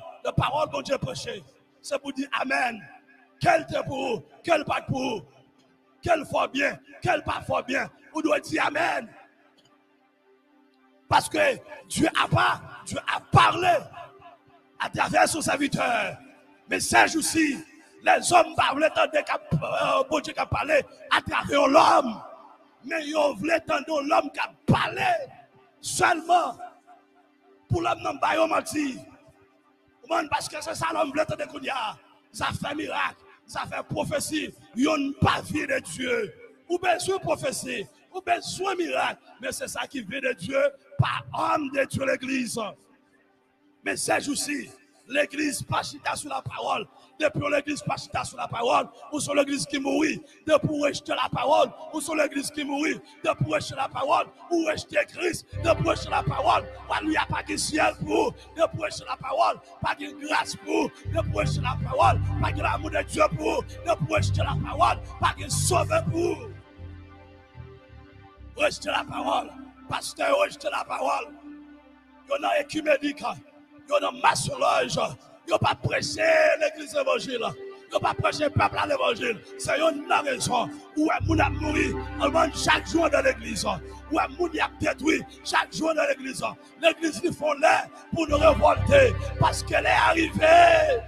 mon Dieu, prêché. C'est pour dire Amen. Quel te pour vous, quel pas pour vous, quel fort bien, quel pas fort bien. Vous devez dire Amen. Parce que Dieu a parlé à travers son serviteur. Mais ces jours-ci, les hommes parlent de bon Dieu qui a parlé à travers l'homme. Mais ils voulaient entendre l'homme qui a parlé seulement pour l'homme non pas menti. Parce que c'est ça l'homme veut entendre qu'on y a. Ça fait miracle, ça fait prophétie. Ils n'ont pas vu de Dieu. Ou besoin de prophétie, ou besoin de miracle. Mais c'est ça qui vient de Dieu, par homme de Dieu l'église. Mais ces jours-ci, l'église pas chita sur la parole. Depuis l'église pas chita sur la parole, ou sur l'église qui mourit. Depuis rejeter la parole, ou sur l'église qui mourit. Depuis rejeter la parole, ou rejeter Christ. Depuis rejeter la parole, il n'y a pas de ciel pour vous. Depuis rejeter la parole, pas de grâce pour vous. Depuis rejeter la parole, pas de l'amour de Dieu pour vous. Depuis rejeter la parole, pas de sauver pour vous. Rejeter la parole, pasteur, rejeter la parole. Il y a un écuménique, il y a un maçonnage. Ils n'ont pas prêché l'église évangile. Ils n'ont pas prêché le peuple à l'évangile. C'est une raison. Où est mon a mouru chaque jour dans l'église. Où est mon a détruit chaque jour dans l'église. L'église, ils font l'air pour nous révolter. Parce qu'elle est arrivée.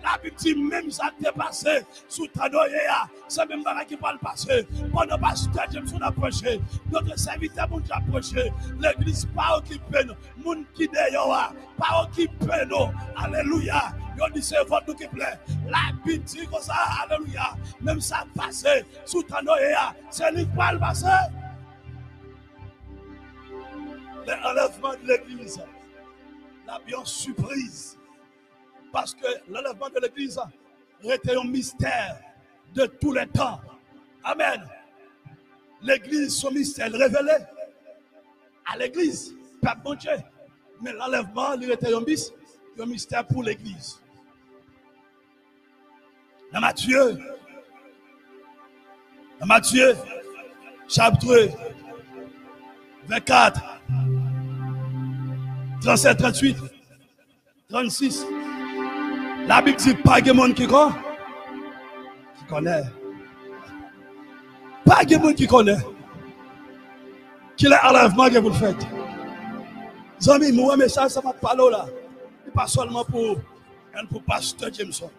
La Bible dit même ça t'est passé sous Tanoïa. C'est même pas qui va le passer. Pendant que pasteur James a prêché, notre serviteur a prêché. L'église pas occupée, moun qui d'ailleurs pas occupé nous. Alléluia. Yo dit c'est votre qui plaît. La Bible dit comme ça, alléluia. Même ça passé sous Tanoïa, c'est lui qui va le passer. L'enlèvement de l'église, la bien surprise. Parce que l'enlèvement de l'église était un mystère de tous les temps. Amen. L'église, son mystère révélé à l'église, pas bon Dieu. Mais l'enlèvement, il était un mystère pour l'église. Dans Matthieu, Matthieu, chapitre 24, 37, 38, 36. La Bible dit pas de monde qui connaît. Pas de monde qui connaît. Qui est enlèvement que vous le faites. Amis, moi, mais ça m'a parlé là. Et pas seulement pour Pasteur Jameson.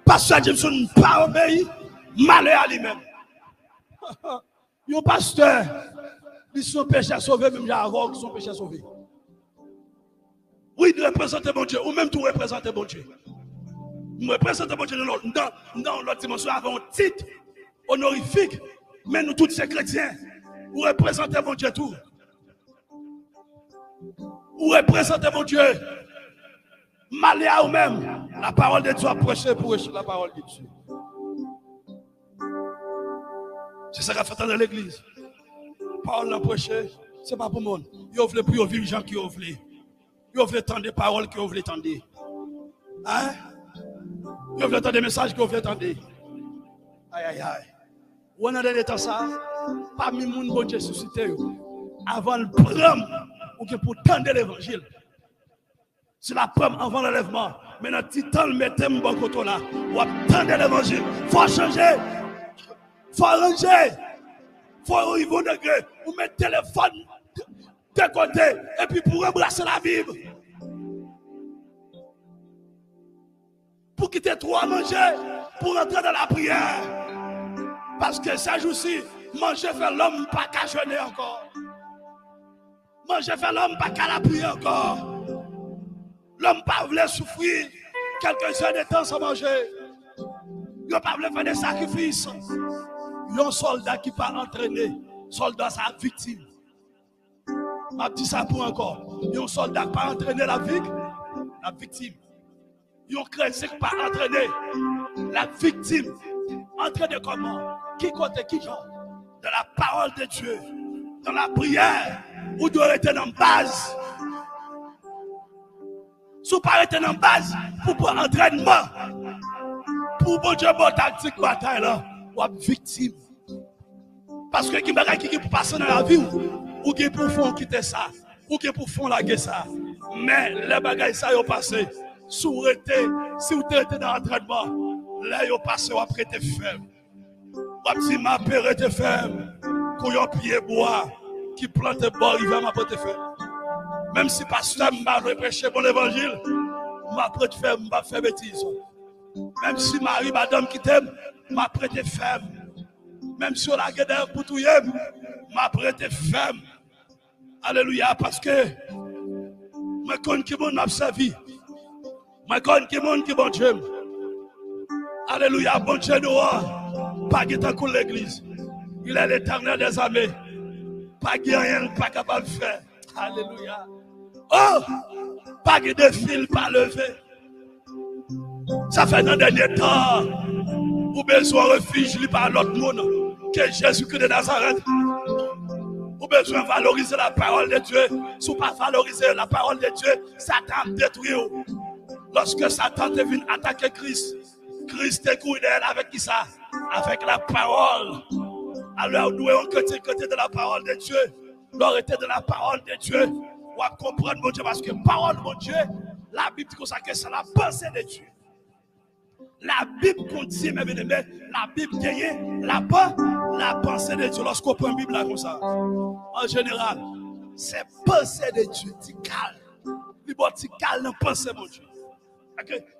Pasteur Jameson n'a pas obéi, malheur à lui-même. Un pasteur, ils sont péchés sauvés, même avant qu'ils sont péchés sauvés. Oui, nous représentons mon Dieu, ou même tout représenter mon Dieu. Nous représentons mon Dieu dans l'autre dimension avant un titre honorifique, mais nous tous ces chrétiens, nous représentons mon Dieu tout. Vous représentez mon Dieu. Malé à vous-même. La parole de Dieu a prêché pour la parole de Dieu. C'est ça qu'a fait dans l'église. Parole l'a prêché, ce n'est pas pour le monde. Il offre pour vivre les gens qui offrent. Il offre tant de paroles qui offrent tant de. Hein? Il offre tant de messages qui offrent tant de. Aïe, aïe, aïe. On a des temps ça, parmi les gens bon Dieu suscité, avant le prendre, ou que pour tendre l'évangile. C'est la preuve avant l'enlèvement. Maintenant, titan le mettez mon côté là. Ou attendre l'évangile. Il faut changer. Il faut arranger. Il faut arriver au degré. Ou mettre le téléphone de côté. Et puis pour embrasser la Bible. Pour quitter trop à manger. Pour entrer dans la prière. Parce que ça joue-ci, manger fait l'homme pas qu'à jeûner encore. Manger fait l'homme pas qu'à la prier encore. L'homme pas voulu souffrir quelques heures de temps sans manger. Il pas voulu faire des sacrifices. Il y a un soldat qui pas entraîné. Soldat, c'est la victime. Ma petite ça pour encore. Il y a un soldat qui pas entraîné la victime. Il y a un chrétien qui pas entraîné la victime. Entraîné comment? Qui compte qui genre? Dans la parole de Dieu. Dans la prière. Vous devez être dans la base. Si vous ne pas dans la base, pour entraînement, pour bon Dieu, bon tactique, bataille là, vous êtes victime. Parce que qui peut passer dans la vie, ou qui pour fond quitter ça, ou qui pour fond laguer ça. Mais les bagailles ça, ils passé. Si vous êtes dans l'entraînement, là, ils passent, vous avez été ferme. Vous avez dit, ma père était ferme. Quand vous avez pied bois, qui plante bois, il va m'apporter ferme. Même si pasteur m'a prêché mon évangile, m'a prêté ferme, m'a fait bêtise. Même si Marie, madame qui t'aime, m'a prêté ferme. Même si on a gardé pour tout m'a prêté ferme. Alléluia, parce que je connais qui m'a servi. Je connais qui bon Dieu. Alléluia, bon Dieu nous pas qui t'a coulé l'église. Il est l'éternel des armées. Pas qui rien, pas capable de faire. Alléluia. Oh, pas de fil, pas levé. Ça fait dans le dernier temps, vous besoin de refuge par l'autre monde que Jésus-Christ de Nazareth. Vous besoin de valoriser la parole de Dieu. Si vous ne pas valoriser la parole de Dieu, Satan détruit. Lorsque Satan est venu attaquer Christ, Christ est couru avec qui ça? Avec la parole. Alors nous devons côté de la parole de Dieu. L'autorité de la parole de Dieu. On va comprendre mon Dieu parce que parole mon Dieu, la Bible dit que c'est la pensée de Dieu. La Bible contient, mes bien-aimés, la Bible gagne la pensée de Dieu. Lorsqu'on prend la Bible là comme ça, en général, c'est pensée de Dieu. Tu calmes. Tu calmes dans pensée mon Dieu.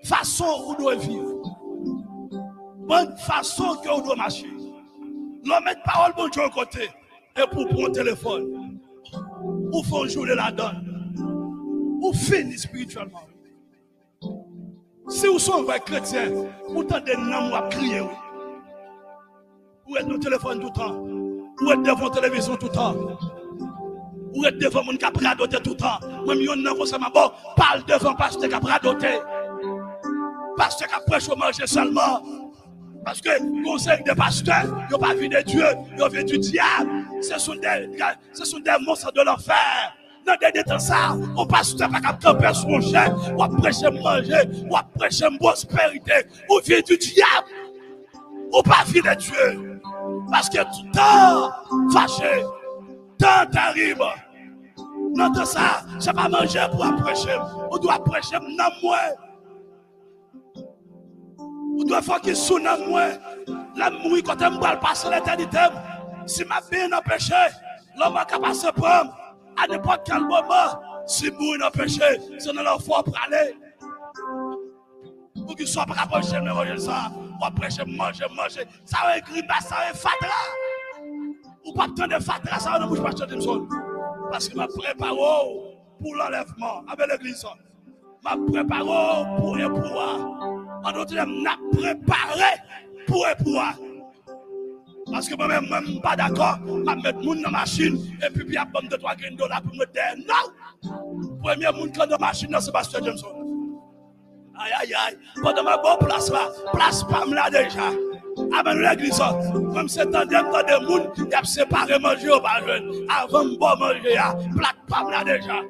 Façon où nous devons vivre. Bonne façon que nous devons marcher. L'homme met parole mon Dieu à côté. Et pour prendre un téléphone. Ou faut jouer la donne. Ou finir spirituellement. Si vous êtes un vrai chrétien, vous entendez des noms à crier. Vous êtes dans le téléphone tout le temps. Vous êtes devant la télévision tout le temps. Vous êtes devant mon capra doté tout le temps. Même si vous êtes bon, parle devant pasteur capra doté. Pasteur qui prêche au manger seulement. Parce que le conseil des pasteurs, ils n'ont pas vu de Dieu, ils ont vu du diable. Ce sont des monstres de l'enfer. Dans des temps, ça, on pasteur pas capable de camper sur mon chien, ou à prêcher manger, ou à prêcher prospérité, ou vient du diable. ou pas vie de Dieu. Parce que tant fâché, tant terrible. Non, de ça, c'est pas manger pour prêcher. On doit prêcher dans moi. On doit faire qu'il soit dans moi. La mouille quand on va passer l'éternité. Si ma vie n'a péché, l'homme a passé pour à n'importe quel moment. Si mouille n'a péché, c'est dans leur foi pour aller. Pour qu'ils soient pas prêcher, mais manger ça. On prêcher, manger. Ça va écrire, ça va fatra. Ou pas tant de fatra, ça va ne bouge pas de sol. Parce que m'a préparé pour l'enlèvement avec l'église. M'a préparé pour le pouvoir. En d'autres termes, m'a préparé pour le pouvoir. Parce que moi-même, je ne suis pas d'accord. Je vais mettre mon dans la machine et puis il y a $2-3 pour me dire non. Premier monde qui est dans la machine, c'est Pasteur Jameson. Aïe. Pendant ma bonne place là, place pas là déjà. Avant l'église, comme c'est un des monde qui a séparé manger au pas jeune. Avant de manger, place pas là déjà.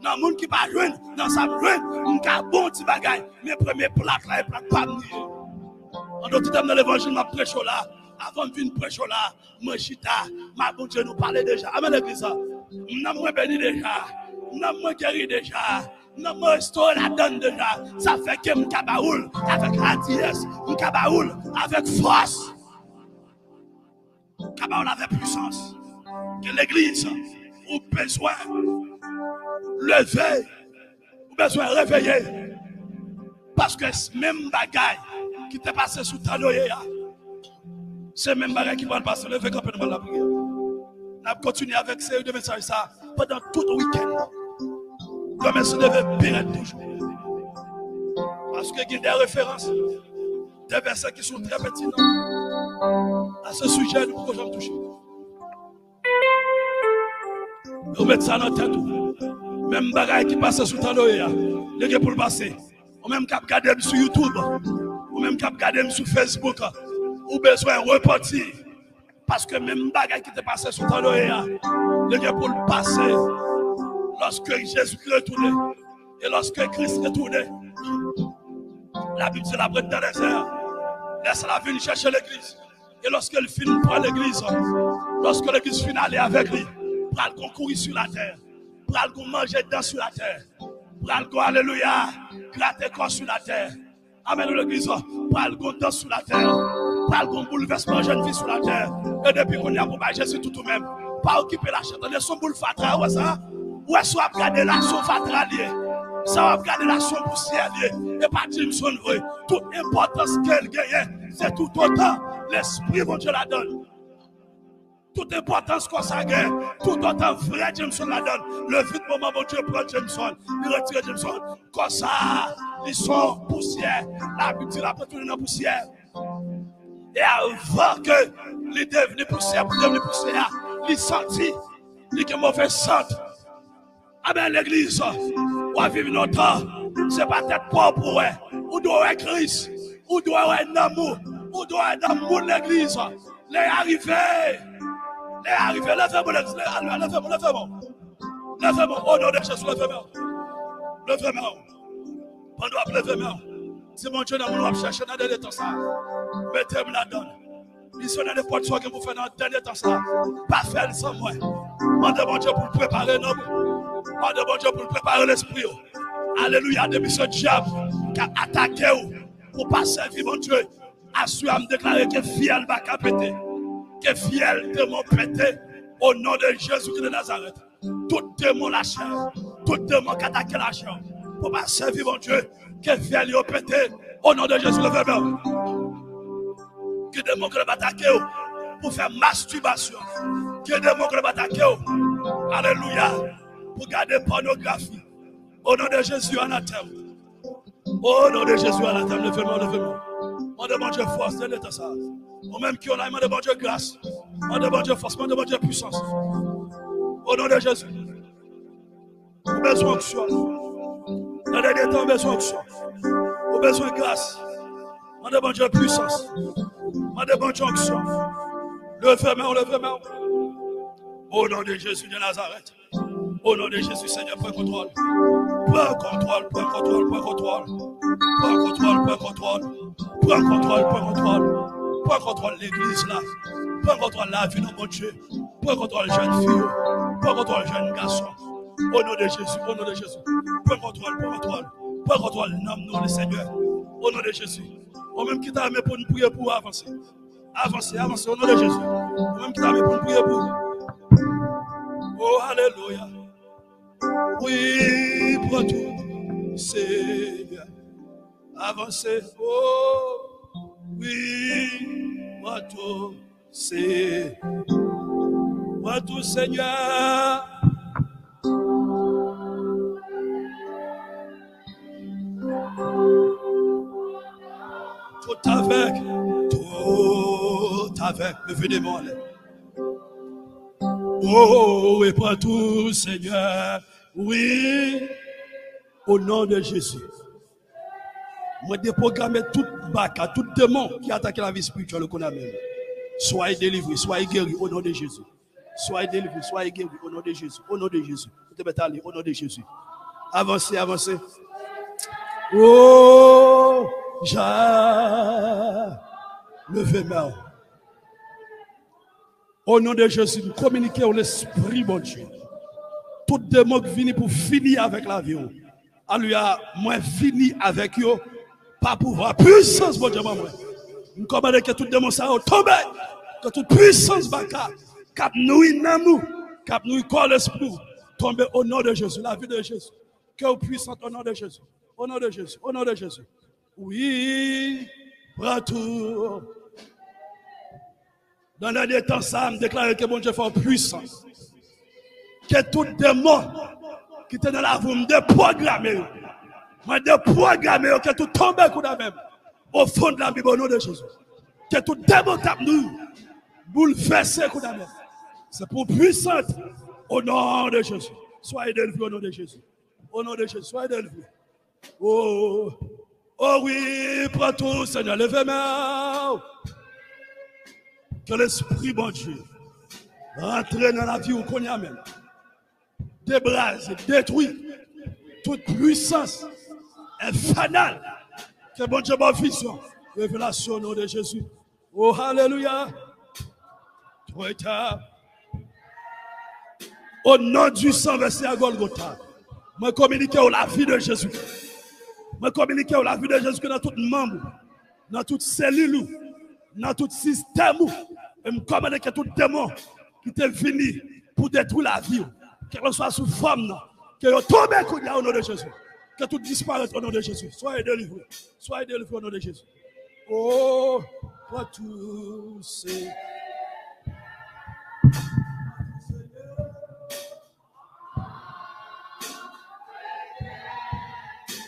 Non, monde qui pas jeune, non, ça me jeune, on a bon petit bagage. Mes premiers plats là, place pas là. En d'autres termes, dans l'évangile, ma prêche là. Avant de venir prêcher là, moi chita, ma bon Dieu nous parlait déjà. Amen l'église. Nous moins béni déjà. Nous moins guéri déjà. Nous moins restauré la donne déjà. Ça fait que m'kabaoul avec hardiesse, m'kabaoul avec force. M'kabaoul avec puissance. Que l'église a besoin lever, ou besoin réveiller. Parce que ce même bagaille qui t'est passé sous ta loyer, c'est même bagaille qui va passer le fait qu'on peut la prière. On a continué avec ces deux messages ça pendant tout le week-end. Comme se devait pire toujours. Parce qu'il y a des références, des versets qui sont très pertinents. À ce sujet, nous pouvons jamais toucher. Nous mettons ça dans la tête. Même bagaille qui passe sous ta loyer, les gars pour le passer. Ou même qui regarder sur YouTube, ou même qui regarder sur Facebook. Ou besoin de repartir. Parce que même bagaille qui te passé sur ton oeil, le Dieu pour le passer. Lorsque Jésus-Christ retourne, et lorsque Christ retourne, la Bible dit la brette dans les airs. Laisse-la venir chercher l'église. Et lorsqu'elle finit pour l'église, lorsque l'église finit aller avec lui, pral concourir sur la terre, pral manger dedans sur la terre, pral alléluia, gratter corps sur la terre. Amen l'église, pral dans sur la terre. Pas le bouleversement jeune vie sur la terre. Et depuis qu'on y a pour Jésus tout même. Pas occuper la chatte. On est son boule fatra. Ouais ça. Ouais ça va regarder la son fatra lié. Ça va regarder la son poussière lié. Et pas dire son vrai. Toute importance qu'elle gagne, c'est tout autant l'esprit bon Dieu la donne. Toute importance qu'on ça gagne, tout autant vrai Jameson la donne. Le vite moment bon Dieu prend Jameson. Il retire Jameson. Comme ça, ils sont poussière. La Bible dit la prend tout dans la poussière. Et avant que les devenus poussière, pour devenir poussière, les sentis, les qui mauvais sentent. Ah ben l'église, on va vivre longtemps, c'est pas tête propre pour eux. On doit être Christ, on doit être amour, on doit être amour l'église. Les arrivés, levez-moi l'église, levez-moi, au nom de Jésus, levez-moi. Pendant levez-moi. C'est mon Dieu, nous allons chercher dans le dernier temps ça. Mettez-moi la donne. Missionnaire de porte que vous faites dans le dernier temps ça. Pas faire sans moi. Mandez mon Dieu pour préparer l'homme. Mandez mon Dieu pour préparer l'esprit. Alléluia. Depuis ce diable qui a attaqué pour pas servir mon Dieu. Assure à me déclarer que fiel va capéter. Que fiel démon pété. Au nom de Jésus de Nazareth. Tout démon la chair. Tout démon qui attaque la chair. Pour pas servir mon Dieu. Que fiel y pété. Au nom de Jésus le Verbe. Que démon qui va attaquer pour faire masturbation. Que démon qui va attaquer. Alléluia. Pour garder pornographie. Au nom de Jésus anathème. Au nom de Jésus anathème. Levez-moi. On demande Dieu force de l'état ça. Ou même qui on a, on demande Dieu grâce. On demande Dieu force, on demande Dieu puissance. Au nom de Jésus. On a besoin d'action. Dans les derniers temps, on a besoin d'action. On a besoin de grâce. On demande Dieu puissance. On demande Dieu action. Levez-moi. Au nom de Jésus de Nazareth. Au nom de Jésus, Seigneur, prends contrôle. Prends contrôle. Prends contrôle de l'église là. Prends contrôle de la vie de mon Dieu. Prends contrôle de jeune fille. Prends contrôle de jeune garçon. Au nom de Jésus, au nom de Jésus. Prends contrôle, prends contrôle. Prends contrôle, nomme-nous le Seigneur. Au nom de Jésus. On même qui t'a amené pour nous prier pour avancer. Avancer, avancer au nom de Jésus. On même qui t'a amené pour nous prier pour. Oh, alléluia. Oui, prends tout, Seigneur. Avancez, oh, oui, prends tout, Seigneur. Prends tout, Seigneur. Tout avec, levez les mains. Oh, et prends tout, Seigneur. Oui, au nom de Jésus. Moi, déprogrammer toute baka, tout démon qui attaque la vie spirituelle qu'on a même. Soyez délivrés, soyez guéris au nom de Jésus. Soyez délivrés, soyez guéris au nom de Jésus. Au nom de Jésus. Au nom de Jésus. Avancez, avancez. Oh, levez main. Au nom de Jésus, nous communiquons au l'Esprit, mon Dieu. Tout démon qui vient pour finir avec la vie. Alléluia, moi fini avec eux, pas pouvoir, puissance, mon Dieu, moi. Nous commandons que tout démon ça tombe, que toute puissance baka, cap nous inamu, cap nous corps l'esprit, tombe au nom de Jésus, la vie de Jésus. Que vous puissance au nom de Jésus, au nom de Jésus, au nom de Jésus. Oui, retour. Dans les derniers temps, ça me déclare que mon Dieu fait puissance. Que tout démon qui était dans la vie me déprogrammé. Me déprogrammé, que tout tombe coup de même. Au fond de la Bible, au nom de Jésus. Que tout démon tape nous. Bouleversé coup de même. C'est pour puissance. Au nom de Jésus. Soyez délivrés au nom de Jésus. Au nom de Jésus, soyez délivrés. Oh, oh oui, prends tout, Seigneur. Levez-moi. Que l'Esprit, bon Dieu, rentre dans la vie où qu'on y a même. Débrase, détruit toute puissance infernale. Que bon Dieu, ma vision, révélation au nom de Jésus. Oh, alléluia. Au nom du sang versé à Golgotha, je communique la vie de Jésus. Je communique la vie de Jésus dans tout membre, dans toute cellule, dans tout système. Et je commande que tout démon qui est venu pour détruire la vie, qu'elle soit sous forme, que tombe au nom de Jésus. Que tout disparaisse au nom de Jésus. Soyez délivrés. Soyez délivrés au nom de Jésus. Oh, pour tous ces.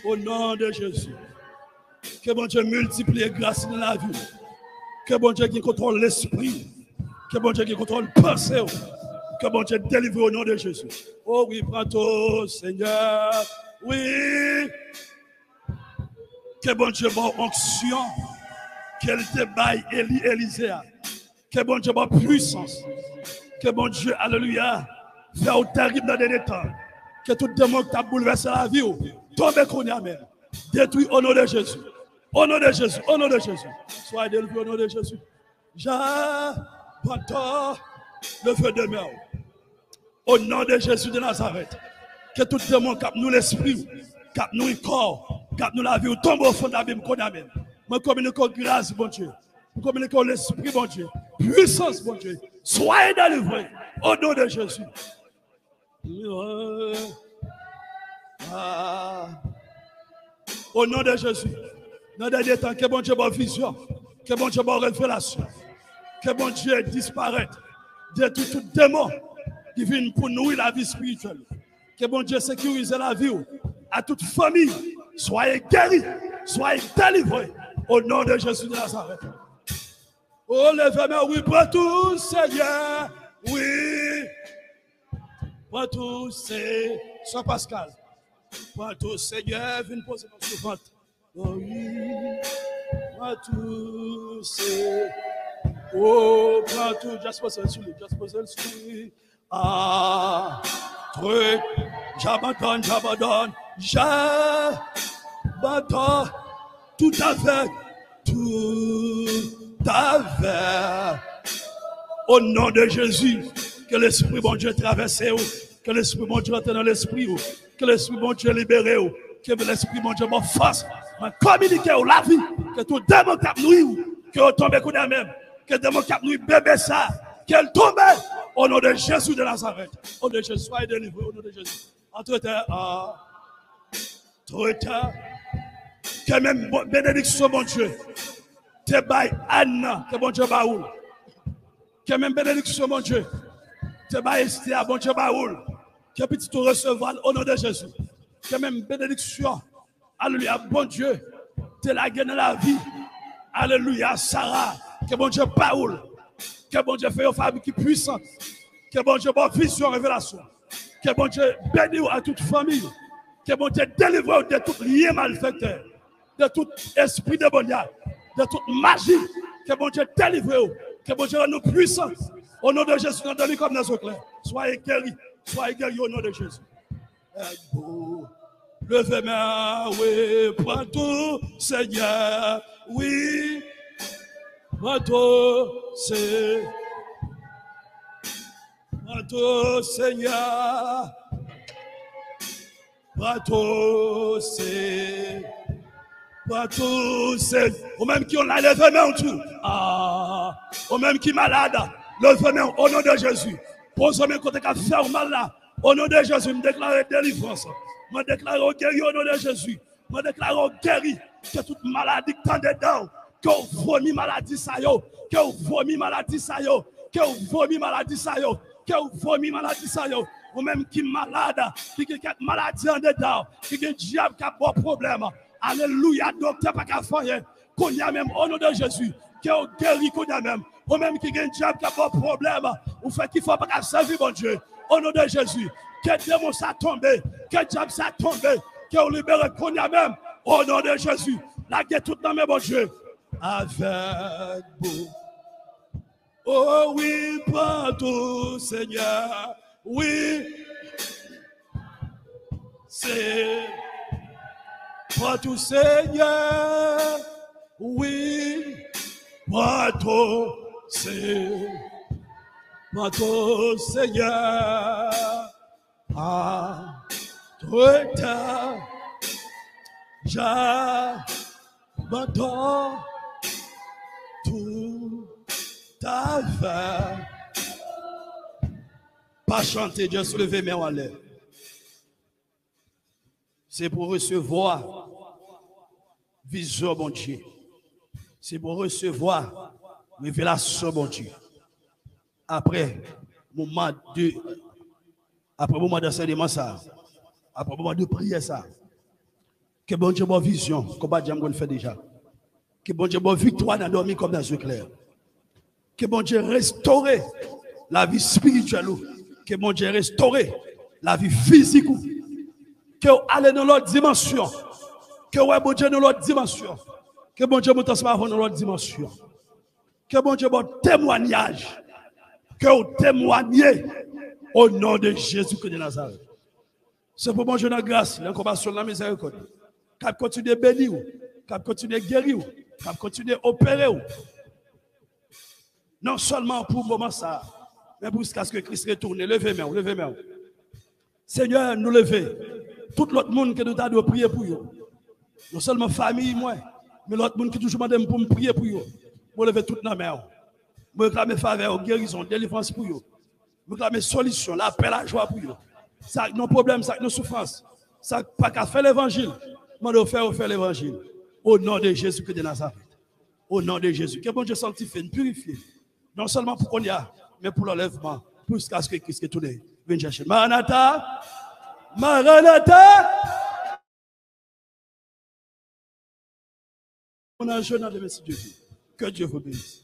Au nom de Jésus. Que bon Dieu multiplie grâce dans la vie. Que bon Dieu qui contrôle l'esprit. Que bon Dieu qui contrôle le pensée. Que bon Dieu délivre au nom de Jésus. Oh oui, prends tout, Seigneur. Oui. Que bon Dieu bon onction. Qu'elle te baille Élisée. Que bon Dieu bon puissance. Que bon Dieu, alléluia, fait au terrible dans les derniers temps. Que tout démon qui a bouleversé la vie, tombe qu'on y a même. Détruit au nom de Jésus. Au nom de Jésus, au nom de Jésus. Soyez délivrés au nom de Jésus. J'apporte le feu de mer. Au nom de Jésus de Nazareth. Que tout démon cap nous l'esprit, cap nous le corps, cap nous la vie, tombe au fond de la Bible qu'on a même. Je communique grâce, bon Dieu. Je communique l'esprit, bon Dieu. Puissance, bon Dieu. Soyez délivrés au nom de Jésus. Au nom de Jésus. Dans les derniers temps, que bon Dieu ait vision, que bon Dieu ait révélation, que bon Dieu disparaisse de tout démon qui vient pour nourrir la vie spirituelle. Que bon Dieu sécurise la vie à toute famille. Soyez guéris, soyez délivrés au nom de Jésus de Nazareth. Oh, levez-moi, oui, pour tout, Seigneur, oui. Pour tout, c'est Saint Pascal. Pour tout, Seigneur, viens poser dans ce ventre. Oh oui, pour tout, c'est. Oh, pour tout, just poser le soulier, just poser le soulier. Ah, truc, j'abandonne, tout avec, tout ta au nom de Jésus, que l'Esprit bon Dieu traverse, que l'Esprit bon Dieu entre dans l'Esprit, que l'Esprit bon Dieu libère, que l'Esprit bon Dieu me fasse communiquer la vie, que tout démon cap nous, que tombe coup de même, que démon cap nous bébé ça, qu'elle tombe au nom de Jésus de Nazareth. Au nom de Jésus, soyez délivrés, au nom de Jésus. Entre-temps, que même bénédiction, bon Dieu, te baille Anna, que bon Dieu baoul. Que même bénédiction, bon Dieu, te baille Estia, bon Dieu baoul. Que petit tout recevoir au nom de Jésus. Que même bénédiction, alléluia, bon Dieu, te la gagne dans la vie. Alléluia, Sarah, que bon Dieu baoul. Que bon Dieu fait une femme qui est puissante. Que bon Dieu bonne vision, révélation. Que bon Dieu bénisse à toute famille. Que bon Dieu délivre de tout lien malfaiteur. De tout esprit de bonheur. De toute magie. Que bon Dieu délivre. Que bon Dieu rende nous puissants. Au nom de Jésus, nous donnons comme dans ce clair. Soyez guéris. Soyez guéris au nom de Jésus. Levez main, oui, prends tout, Seigneur. Oui, prends tout, c'est. Prends tout, Seigneur. Prends tout, c'est. Prends tout, c'est. Ou même qui ont la levée main en tout. Ou même qui est malade. Levez main au nom de Jésus. Posez mes côtés qui faire mal là. Au nom de Jésus, je me déclare délivrance. Je me déclare guéri au nom de Jésus. Je me déclare guéri. Que toute maladie qui est dedans. Que vous vomi maladie ça yo. Que vous vomi maladie ça yo. Que vous vomi maladie ça yo. Que vous vomi maladie ça yo. Ou même qui est malade. Qui a quelque maladie en dedans. Qui a un diable qui a un problème. Alléluia. Docteur pas qu'à faire. Qu'on y a même au nom de Jésus. Que vous guéri qu'on y a même. Ou même qui a un diable qui a un problème. Ou fait qu'il faut pas qu'à servir mon Dieu. Au nom de Jésus, que démon ça tombe, que diable ça tombe, que vous libérez qu'on y a même. Au nom de Jésus, la guerre toute dans mes bon Dieu. Avec vous. Oh oui, partout, Seigneur. Oui, c'est partout, Seigneur. Oui, partout, c'est. Notre Seigneur, à toi, j'abandonne tout ta vie. Pas chanter, Dieu soulever mes mains en l'air. C'est pour recevoir vision, bon Dieu. C'est pour recevoir révélation, bon Dieu. Après moment d'enseignement ça, après moment de prière ça, que bon Dieu bonne vision, comme Dieu le fait déjà, que bon Dieu bonne victoire dans dormir comme dans un clair, que bon Dieu restaure la vie spirituelle, que bon Dieu restaure la vie physique, que aller dans l'autre dimension, que ouais bon Dieu dans l'autre dimension, que bon Dieu nous transforme dans l'autre dimension, que bon Dieu bon témoignage. Que vous témoignez au nom de Jésus-Christ de Nazareth. C'est pour mon Dieu de grâce, la compassion, la miséricorde. Qu'à continuer à bénir, qu'à continuer à guérir, qu'à continuer à opérer. Non seulement pour le moment ça, mais pour ce que Christ retourne. Levez-moi, levez-moi. Seigneur, nous levez. Tout l'autre monde que nous avons prier pour eux. Non seulement famille, moi, mais l'autre monde qui toujours demande pour me prier pour eux. Vous levez toute la main. Je réclame faveur, guérison, délivrance pour eux. Je réclame solution, la paix, la joie pour eux. Ça nos problèmes, ça nos souffrances. Ça pas qu'à faire l'évangile. Je faire l'évangile. Au nom de Jésus-Christ de Nazareth. Au nom de Jésus. Que bon Dieu sanctifie, purifie. Non seulement pour qu'on y a, mais pour l'enlèvement. Pour ce que Christ est tourné. Viens chercher. Maranatha. Maranatha. On a un jeune dans le Messie de Dieu. Que Dieu vous bénisse.